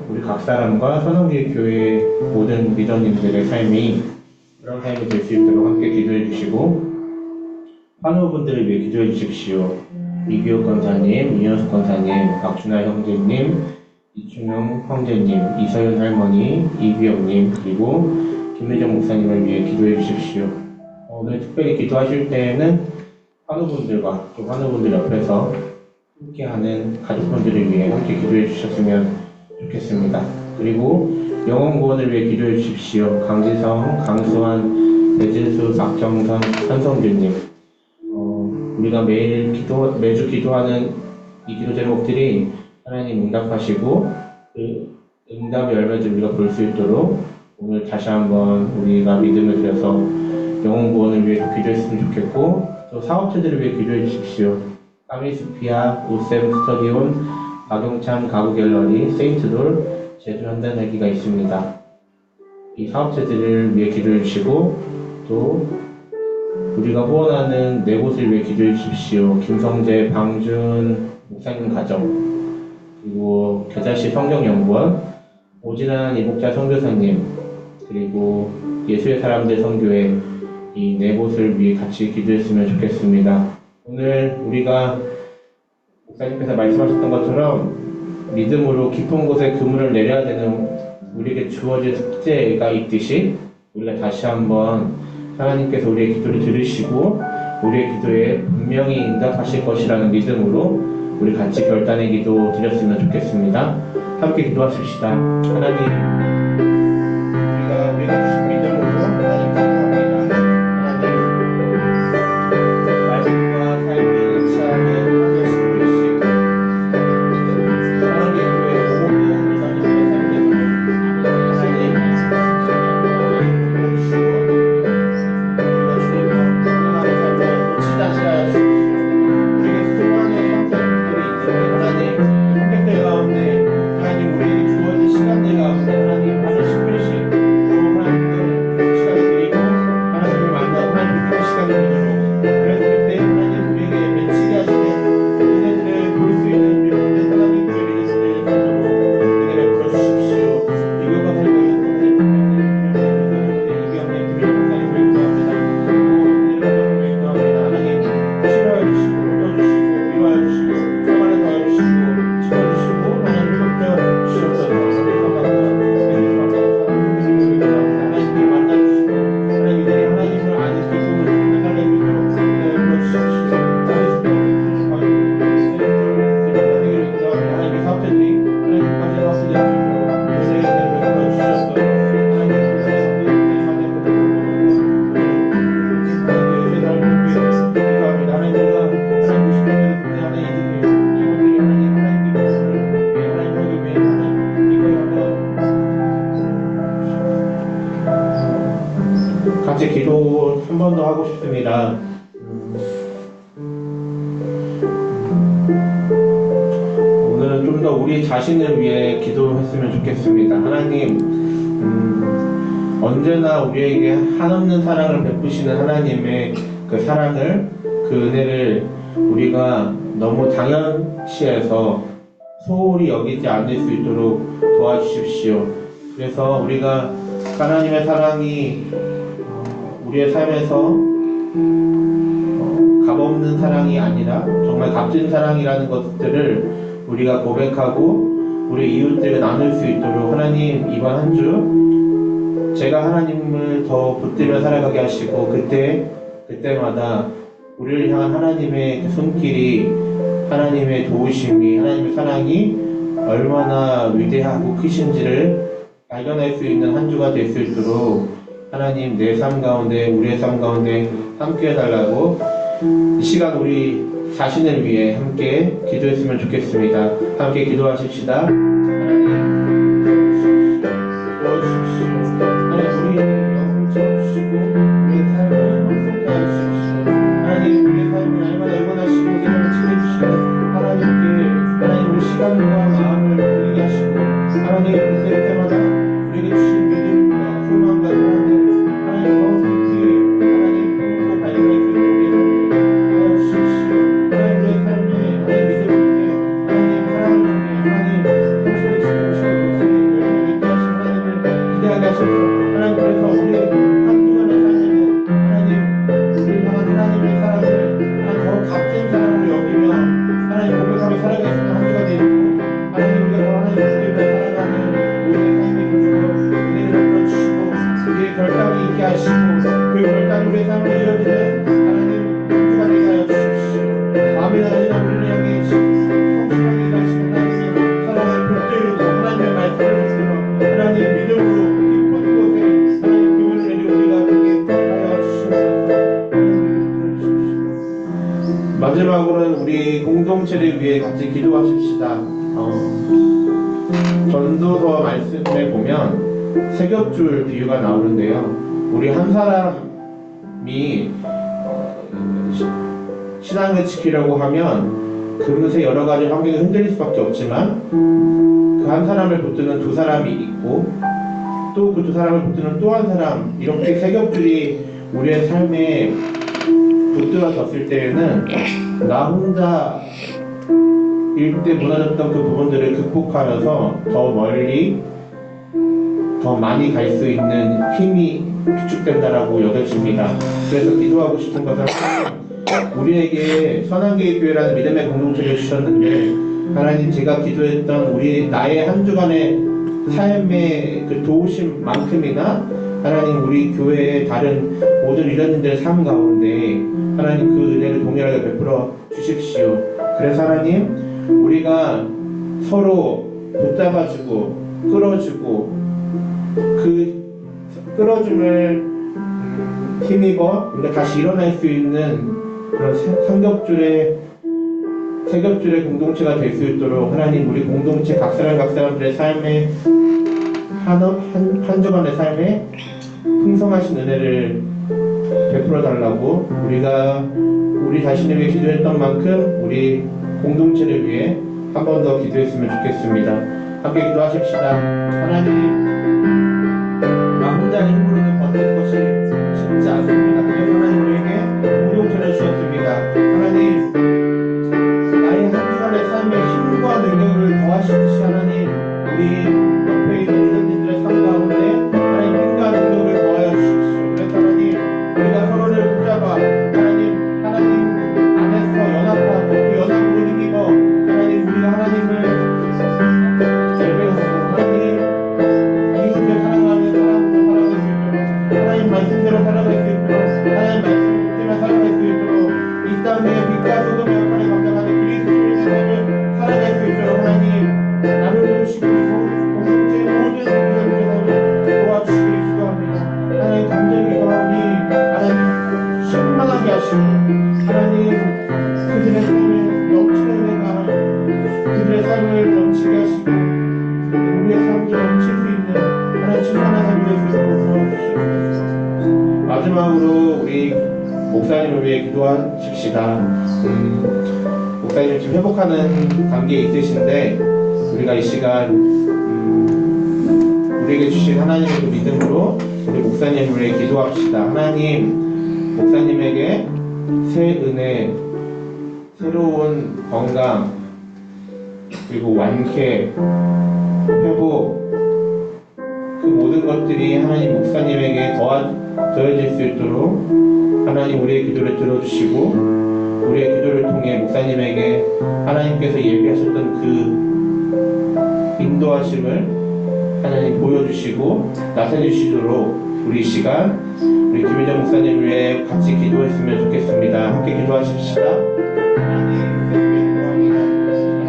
우리 각 사람과 선원교회 교회 모든 리더님들의 삶이 그런 삶이 될 수 있도록 함께 기도해 주시고, 환우분들을 위해 기도해 주십시오. 이규혁 권사님, 이현숙 권사님, 박준하 형제님, 이충영 형제님, 이서연 할머니, 이규혁님, 그리고 김혜정 목사님을 위해 기도해 주십시오. 오늘 특별히 기도하실 때에는 환우분들과 또 환우분들 옆에서 함께하는 가족분들을 위해 함께 기도해 주셨으면 좋겠습니다. 그리고 영혼 구원을 위해 기도해 주십시오. 강지성, 강수환, 배진수, 박정선, 한성준님. 우리가 매주 기도하는 이 기도 제목들이 하나님 응답하시고 그 응답의 열매를 우리가 볼 수 있도록 오늘 다시 한번 우리가 믿음을 들여서 영혼 구원을 위해 기도했으면 좋겠고, 또 사업체들을 위해 기도해 주십시오. 까미스피아, 오셈 스터디온, 박용찬 가구갤러리, 세인트돌, 제주 현대내기가 있습니다. 이 사업체들을 위해 기도해 주시고, 또 우리가 후원하는 네 곳을 위해 기도해 주십시오. 김성재, 방준 목사님 가정, 그리고 겨자씨 성경연구원, 오진환 이복자 선교사님, 그리고 예수의 사람들 선교회, 이 네 곳을 위해 같이 기도했으면 좋겠습니다. 오늘 우리가 목사님께서 말씀하셨던 것처럼 믿음으로 깊은 곳에 그물을 내려야 되는 우리에게 주어진 숙제가 있듯이, 우리가 다시 한번 하나님께서 우리의 기도를 들으시고 우리의 기도에 분명히 응답하실 것이라는 믿음으로 우리 같이 결단의 기도 드렸으면 좋겠습니다. 함께 기도하십시다. 하나님, 우리가 주신 믿음으로 하나님 감사합니다. 하나님, 말씀과 삶이 일치하는 하나님 분이시고, 하나님의 교회 모든 리더님의 삶들을 하나님 보시고 우리가 주님과 건강하는 삶을 놓치지 않게 하여 주십시오. 우리에게 수많은 선택들이 있는데 하나님, 선택들 가운데 하나님 우리에게 주어진 시간들 가운데 하나님 하루 10분씩 좋은 하나님을 시간을 드리고 하나님을 만나고 하나님 믿는 시간을 드리도록, 그래서 그때 하나님 우리에게 맺히게 하시는 은혜들을 볼 수 있는 우리 모든 하나님 교회 리더들의 삶으로 은혜를 베풀어 주십시오. 이교가 살고 있는 하나님 이교님 김일봉사님을 기도합니다. 은혜를 기도합니다. 하나님 치료하여 주시고 얻어주시고 위로하여 주시고 평안을 더하여 주시고 지켜주시고 하나님 협조 주셔서 하나님께 만나주시고 하나님들이 하나님을 아는 기쁨을 살게 되도록 불러주십시오. 하나님의 사업자들이 하나님까지 사업자들이 은혜를 베풀어주셔서 같이 기도 한 번 더 하고 싶습니다. 오늘은 좀 더 우리 자신을 위해 기도했으면 좋겠습니다. 하나님, 언제나 우리에게 한없는 사랑을 베푸시는 하나님의 그 사랑을, 그 은혜를 우리가 너무 당연시해서 소홀히 여기지 않을 수 있도록 도와주십시오. 그래서 우리가 하나님의 사랑이 우리의 삶에서 값없는 사랑이 아니라 정말 값진 사랑이라는 것들을 우리가 고백하고 우리 이웃들과 나눌 수 있도록 하나님, 이번 한 주 제가 하나님을 더 붙들며 살아가게 하시고 그때마다 우리를 향한 하나님의 손길이, 하나님의 도우심이, 하나님의 사랑이 얼마나 위대하고 크신지를 발견할 수 있는 한 주가 될 수 있도록 하나님, 내 삶 가운데, 우리의 삶 가운데 함께 해달라고 이 시간 우리 자신을 위해 함께 기도했으면 좋겠습니다. 함께 기도하십시다. 하나님, 도와주십시오. 하나님, 우리 영을 채워주시고 우리의 삶을 풍성케 하십시오. 하나님, 우리의 삶을 얼마나 영원하시고 기도를 지켜주시는 하나님께 하나님, 우리 시간과 마음을 드리게 하시고 하나님, 그때마다 우리에게 주신 믿음과 소망과 사랑을 하나님 하나님 그래서 우리 한 주간의 삶에는 하나님 우리 향한 하나님의 사랑을 더 값진 사랑으로 여기며 하나님 고백하며 살아가시는 한 주가 되고 하나님 우리가 더 하나님 우리를 사랑하는 우리의 삶이 되시고 은혜를 베풀어 주시고 우리의 결단이 있게 하시고 그 결단 우리의 삶을 이어지는 하나님 한 주가 되게 하여 주십시오. 아멘. 하나님 우리를 향해 성실하게 일하시는 하나님의 사랑을 붙들고 하나님의 말씀을 붙들어 하나님 믿음으로 깊은 곳에 하나님 교훈을 내리 우리가 되게 하여 주시옵소서. 마지막으로는 우리 공동체를 위해 같이 기도하십시다. 전도서 말씀에 보면 세 겹줄 비유가 나오는데요. 우리 한 사람이 신앙을 지키려고 하면 그릇에 여러 가지 환경이 흔들릴 수밖에 없지만 그 한 사람을 붙드는 두 사람이 있고 또 그 두 사람을 붙드는 또 한 사람, 이렇게 세 겹줄이 우리의 삶에 붙들어졌을 때에는 나 혼자 일 때 무너졌던 그 부분들을 극복하면서 더 멀리 더 많이 갈 수 있는 힘이 비축된다라고 여겨집니다. 그래서 기도하고 싶은 것은 우리에게 선한계의 교회라는 믿음의 공동체를 주셨는데 하나님, 제가 기도했던 나의 한 주간의 삶의 그 도우심만큼이나 하나님 우리 교회의 다른 모든 리더님들의 삶 가운데 하나님 그 은혜를 동일하게 베풀어 주십시오. 그래서 하나님, 우리가 서로 붙잡아주고 끌어주고 그 끌어줌을 힘입어 우리가 다시 일어날 수 있는 그런 세 겹줄의 공동체가 될 수 있도록 하나님 우리 공동체 각 사람들의 삶에 한 주간의 삶에 풍성하신 은혜를 베풀어 달라고 우리가 우리 자신을 위해 기도했던 만큼 우리 공동체를 위해 한 번 더 기도했으면 좋겠습니다. 함께 기도하십시다. 하나님, 나 혼자 힘으로는 버티는 것이 쉽지 않습니다. 그래서 하나님 우리에게 공동체를 주셨습니다. 하나님, 나의 한 주간의 삶에 힘과 능력을 더하시듯이 하나님 우리 옆에 있는 리더님들의 삶 가운데 하나님 힘과 능력을 더하여 주십시오. 그래서 하나님, 우리가 서로를 붙잡아 하나님 안에서 연합하고 그 연합으로 힘입어 하나님 우리가 하나님을 예배하고 하나님 이웃을 사랑하는 사람으로 살아갈 수 있도록 하나님 말씀대로 살아갈 수 있도록 하나님 말씀 붙들며 살아갈 수 있도록 이 땅에 빛과 소금의 역할을 감당하는 그리스도인의 삶을 살아갈 수 있도록 하나님 나를 도우시고 공동체의 모든 분들의 삶을 도와주시기를 기도합니다. 하나님 간절히 기도하니 하나님 충만하게 하시고 하나님 그들의 삶에 넘치는 은혜가 그들의 삶을 넘치게 하시고 우리의 삶도 넘칠 수 있는 하나님 충만한 삶이 될 수 있도록 도와주시옵소서. 마지막으로 우리 목사님을 위해 기도하십시다. 목사님 지금 회복하는 단계에 있으신데 우리가 이 시간 우리에게 주신 하나님의 그 믿음으로 우리 목사님을 위해 기도합시다. 하나님, 목사님에게 새 은혜, 새로운 건강, 그리고 완쾌, 회복, 그 모든 것들이 하나님 목사님에게 더해질 수 있도록 하나님 우리의 기도를 들어주시고 우리의 기도를 통해 목사님에게 하나님께서 예비하셨던 그 인도하심을 하나님 보여주시고 나타내주시도록 우리 이 시간 우리 김희정 목사님을 위해 같이 기도했으면 좋겠습니다. 함께 기도하십시다. 하나님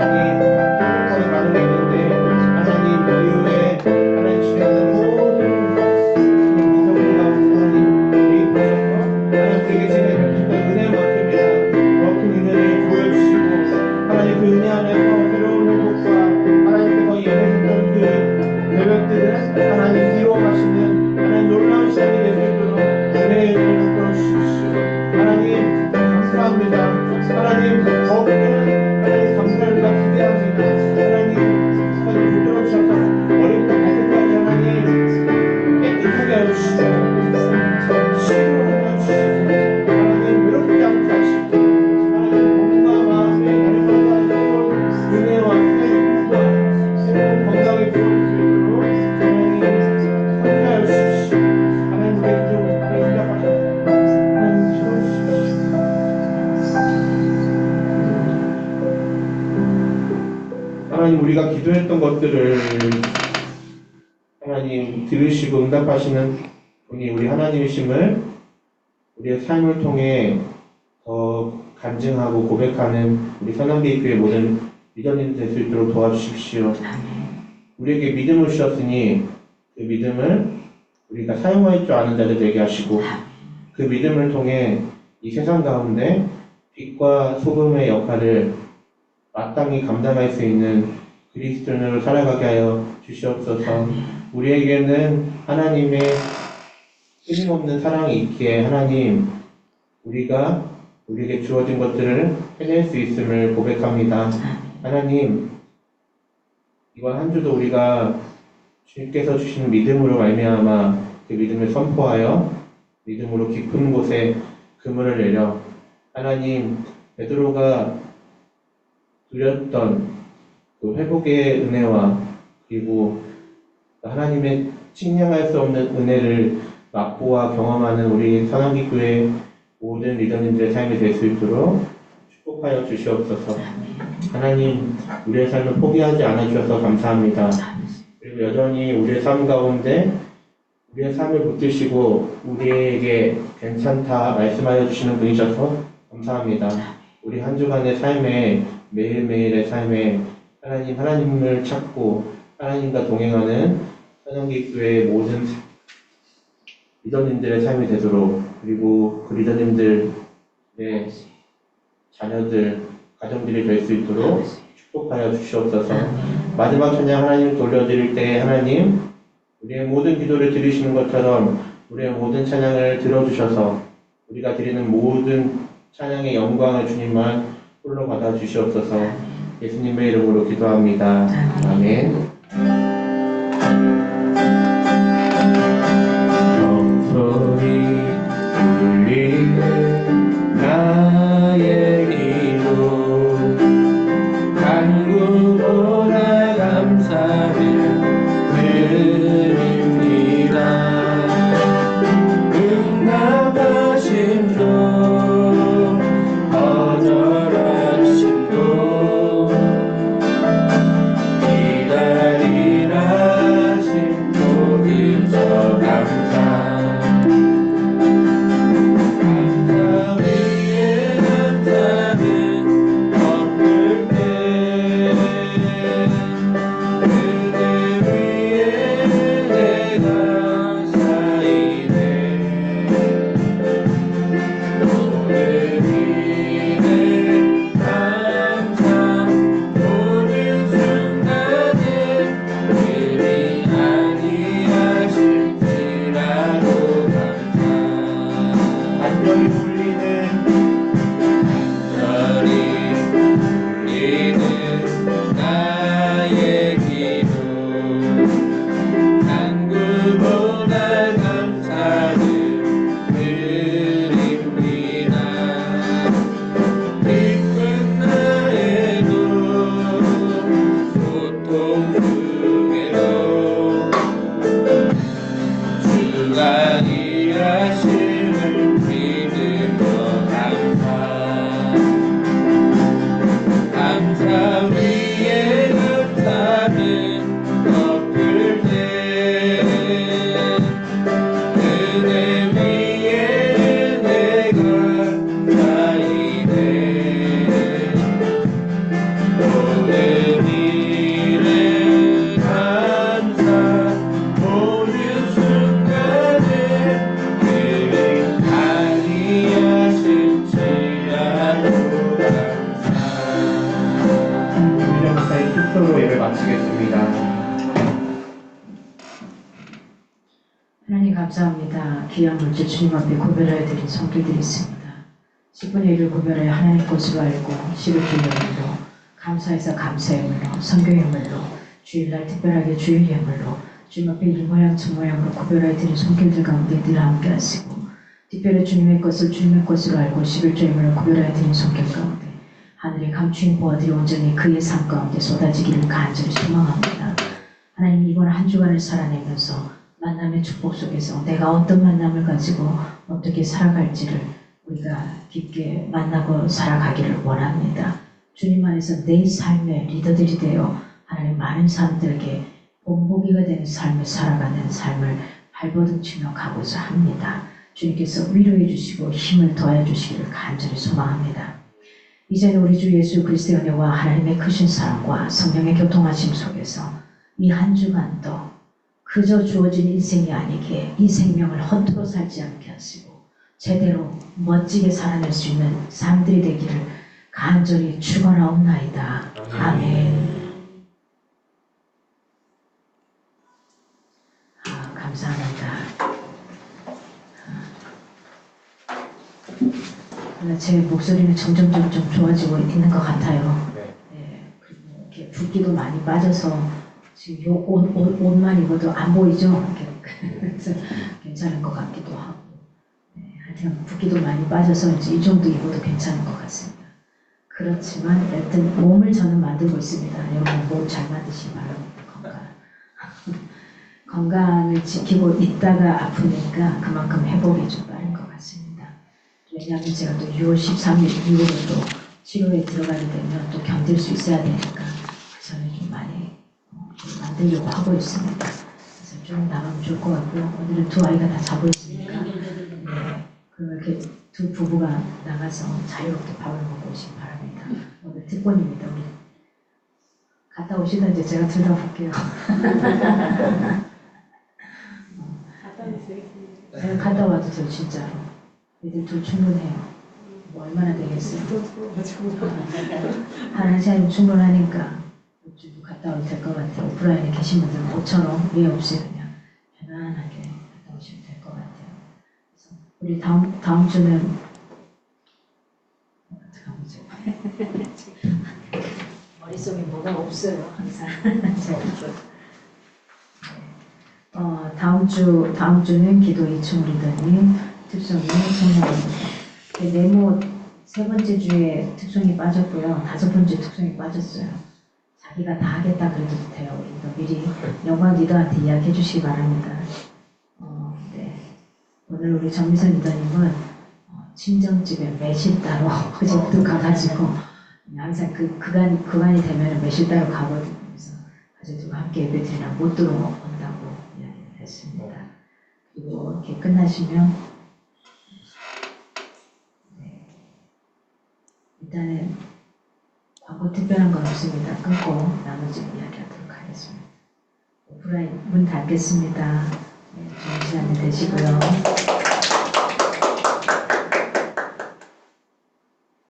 행복하게 많은 게 있는데 하나님 이후에 하나님 주시는 모든 기도를 하나님 우리 보셔서 하나님 우리에게 주시는 은혜만큼이나 더 큰 은혜를 보여주시고 하나님 그 은혜 안에서 새로운 회복과 하나님께서 예배했던 그 내면들을 하나님 이루어가시는 하나님 놀라운 시간이 될 수 있도록 은혜의 은혜를 풀어주십시오. 하나님 감사합니다. 하나님 더 큰 하나님 감사를 기대합니다. 것들을 하나님 들으시고 응답하시는 분이 우리 하나님이심을 우리의 삶을 통해 더 간증하고 고백하는 우리 선한교회 모든 리더님 될 수 있도록 도와주십시오. 우리에게 믿음을 주셨으니 그 믿음을 우리가 사용할 줄 아는 자들 되게 하시고 그 믿음을 통해 이 세상 가운데 빛과 소금의 역할을 마땅히 감당할 수 있는 그리스도인으로 살아가게 하여 주시옵소서. 우리에게는 하나님의 끊임없는 사랑이 있기에 하나님 우리가 우리에게 주어진 것들을 해낼 수 있음을 고백합니다. 하나님 이번 한 주도 우리가 주님께서 주시는 믿음으로 말미암아 그 믿음을 선포하여 믿음으로 깊은 곳에 그물을 내려 하나님 베드로가 누렸던 그 회복의 은혜와 그리고 하나님의 측량할 수 없는 은혜를 맛보아 경험하는 우리 선한교회 모든 리더님들의 삶이 될 수 있도록 축복하여 주시옵소서. 하나님 우리의 삶을 포기하지 않아 주셔서 감사합니다. 그리고 여전히 우리의 삶 가운데 우리의 삶을 붙드시고 우리에게 괜찮다 말씀하여 주시는 분이셔서 감사합니다. 우리 한 주간의 삶에 매일매일의 삶에 하나님을 찾고 하나님과 동행하는 선한교회의 모든 리더님들의 삶이 되도록 그리고 그 리더님들의 자녀들, 가정들이 될 수 있도록 축복하여 주시옵소서. 마지막 찬양 하나님 돌려드릴 때 하나님 우리의 모든 기도를 들으시는 것처럼 우리의 모든 찬양을 들어주셔서 우리가 드리는 모든 찬양의 영광을 주님만 홀로 받아 주시옵소서. 예수님의 이름으로 기도합니다. 아멘. 소리 울리는 나의 기도 간구보다 감사를 드립니다. 응답하심도 거절하심도 기다리라 하심도 그저 감사 위에 감사는 엎을 때 그대 위에 내가 쌓이네 오늘 위에 감사 모든 순간에 그리 아니하실지라도 감사 간절히 울리는 나의 기도 간구보다 감사를 드립니다. 기쁜 나에도 고통 중에도 주가 일하심을 믿으며 감사 위에 감사는 엎을 때 은혜 위에 은혜가 쌓이네 오늘 일에 감사 모든 순간에 그리 아니하실지라도 감사. 우리 목사의 축도로 예배 마치겠습니다. 하나님 감사합니다. 귀한 물질 주님 앞에 고별하여 드린 성도들이 있습니다. 10분의 1을 고별하여 하나님 것으로 알고 11주 예물로 감사해서 감사의 물로 성경의 물로 주일날 특별하게 주일 예물로 주님 앞에 이 모양 저 모양으로 고별하여 드린 손길들 가운데 늘 함께 하시고 특별히 주님의 것을 주님의 것으로 알고 11주 예물로 고별하여 드린 손길 가운데 하늘의 감추인 보아들이 온전히 그의 삶 가운데 쏟아지기를 간절히 소망합니다. 하나님 이번 한 주간을 살아내면서 만남의 축복 속에서 내가 어떤 만남을 가지고 어떻게 살아갈지를 우리가 깊게 만나고 살아가기를 원합니다. 주님 안에서 내 삶의 리더들이 되어 하나님 많은 사람들에게 본보기가 되는 삶을 살아가는 삶을 발버둥치며 가고자 합니다. 주님께서 위로해 주시고 힘을 더해 주시기를 간절히 소망합니다. 이제는 우리 주 예수 그리스도의 은혜와 하나님의 크신 사랑과 성령의 교통하심 속에서 이 한 주간도 그저 주어진 인생이 아니게 이 생명을 허투루 살지 않게 하시고 제대로 멋지게 살아낼 수 있는 삶들이 되기를 간절히 축원하옵나이다. 아멘. 감사합니다. 제 목소리는 점점 좋아지고 있는 것 같아요. 네, 그리고 이렇게 붓기도 많이 빠져서 지금 요 옷만 입어도 안 보이죠? 그래서 괜찮은 것 같기도 하고. 네, 하여튼 붓기도 많이 빠져서 이제 이 정도 입어도 괜찮은 것 같습니다. 그렇지만 여튼 몸을 저는 만들고 있습니다. 여러분 몸 잘 만드시기 바랍니다. 건강을 지키고 있다가 아프니까 그만큼 회복이 좀 빠른 것 같습니다. 왜냐하면 제가 또 6월 13일 이후로 또 치료에 들어가게 되면 또 견딜 수 있어야 되니까 저는 좀 많이 만들려고 하고 있습니다. 그래서 좀 나가면 좋을 것 같고요. 오늘은 두 아이가 다 자고 있으니까 네, 그럼 이렇게 두 부부가 나가서 자유롭게 밥을 먹고 오시기 바랍니다. 오늘 특권입니다. 우리 갔다 오시던지 제가 들어볼게요. 제가 갔다 와도 돼요, 진짜로. 애들 둘 충분해요. 뭐 얼마나 되겠어요? 한 시간이면 충분하니까 좀 갔다 와도 될 것 같아요. 오프라인에 계신 분들은 모처럼 왜 없이 그냥 편안하게 갔다 오시면 될 것 같아요. 그래서 우리 다음 주는 어떡하죠? 머릿속에 뭐가 없어요, 항상. 다음 주는 기도 2층 리더님, 특성이 성령입니다. 네모 세 번째 주에 특성이 빠졌고요. 다섯 번째 특성이 빠졌어요. 자기가 다 하겠다 그래도 돼요. 미리 영광 리더한테 이야기해 주시기 바랍니다. 네. 오늘 우리 정미선 리더님은 친정집에 매실 따로 그제부터 가가지고 항상 그간이 되면 매실 따로 가거든요. 그래서 가족들과 함께 예배드리나 못 들어온다고 이야기를 했습니다. 그리고 이렇게 끝나시면 네. 일단은 광고 특별한 건 없습니다. 끊고 나머지 이야기하도록 하겠습니다. 오프라인 문 닫겠습니다. 네, 좋은 시간 되시고요.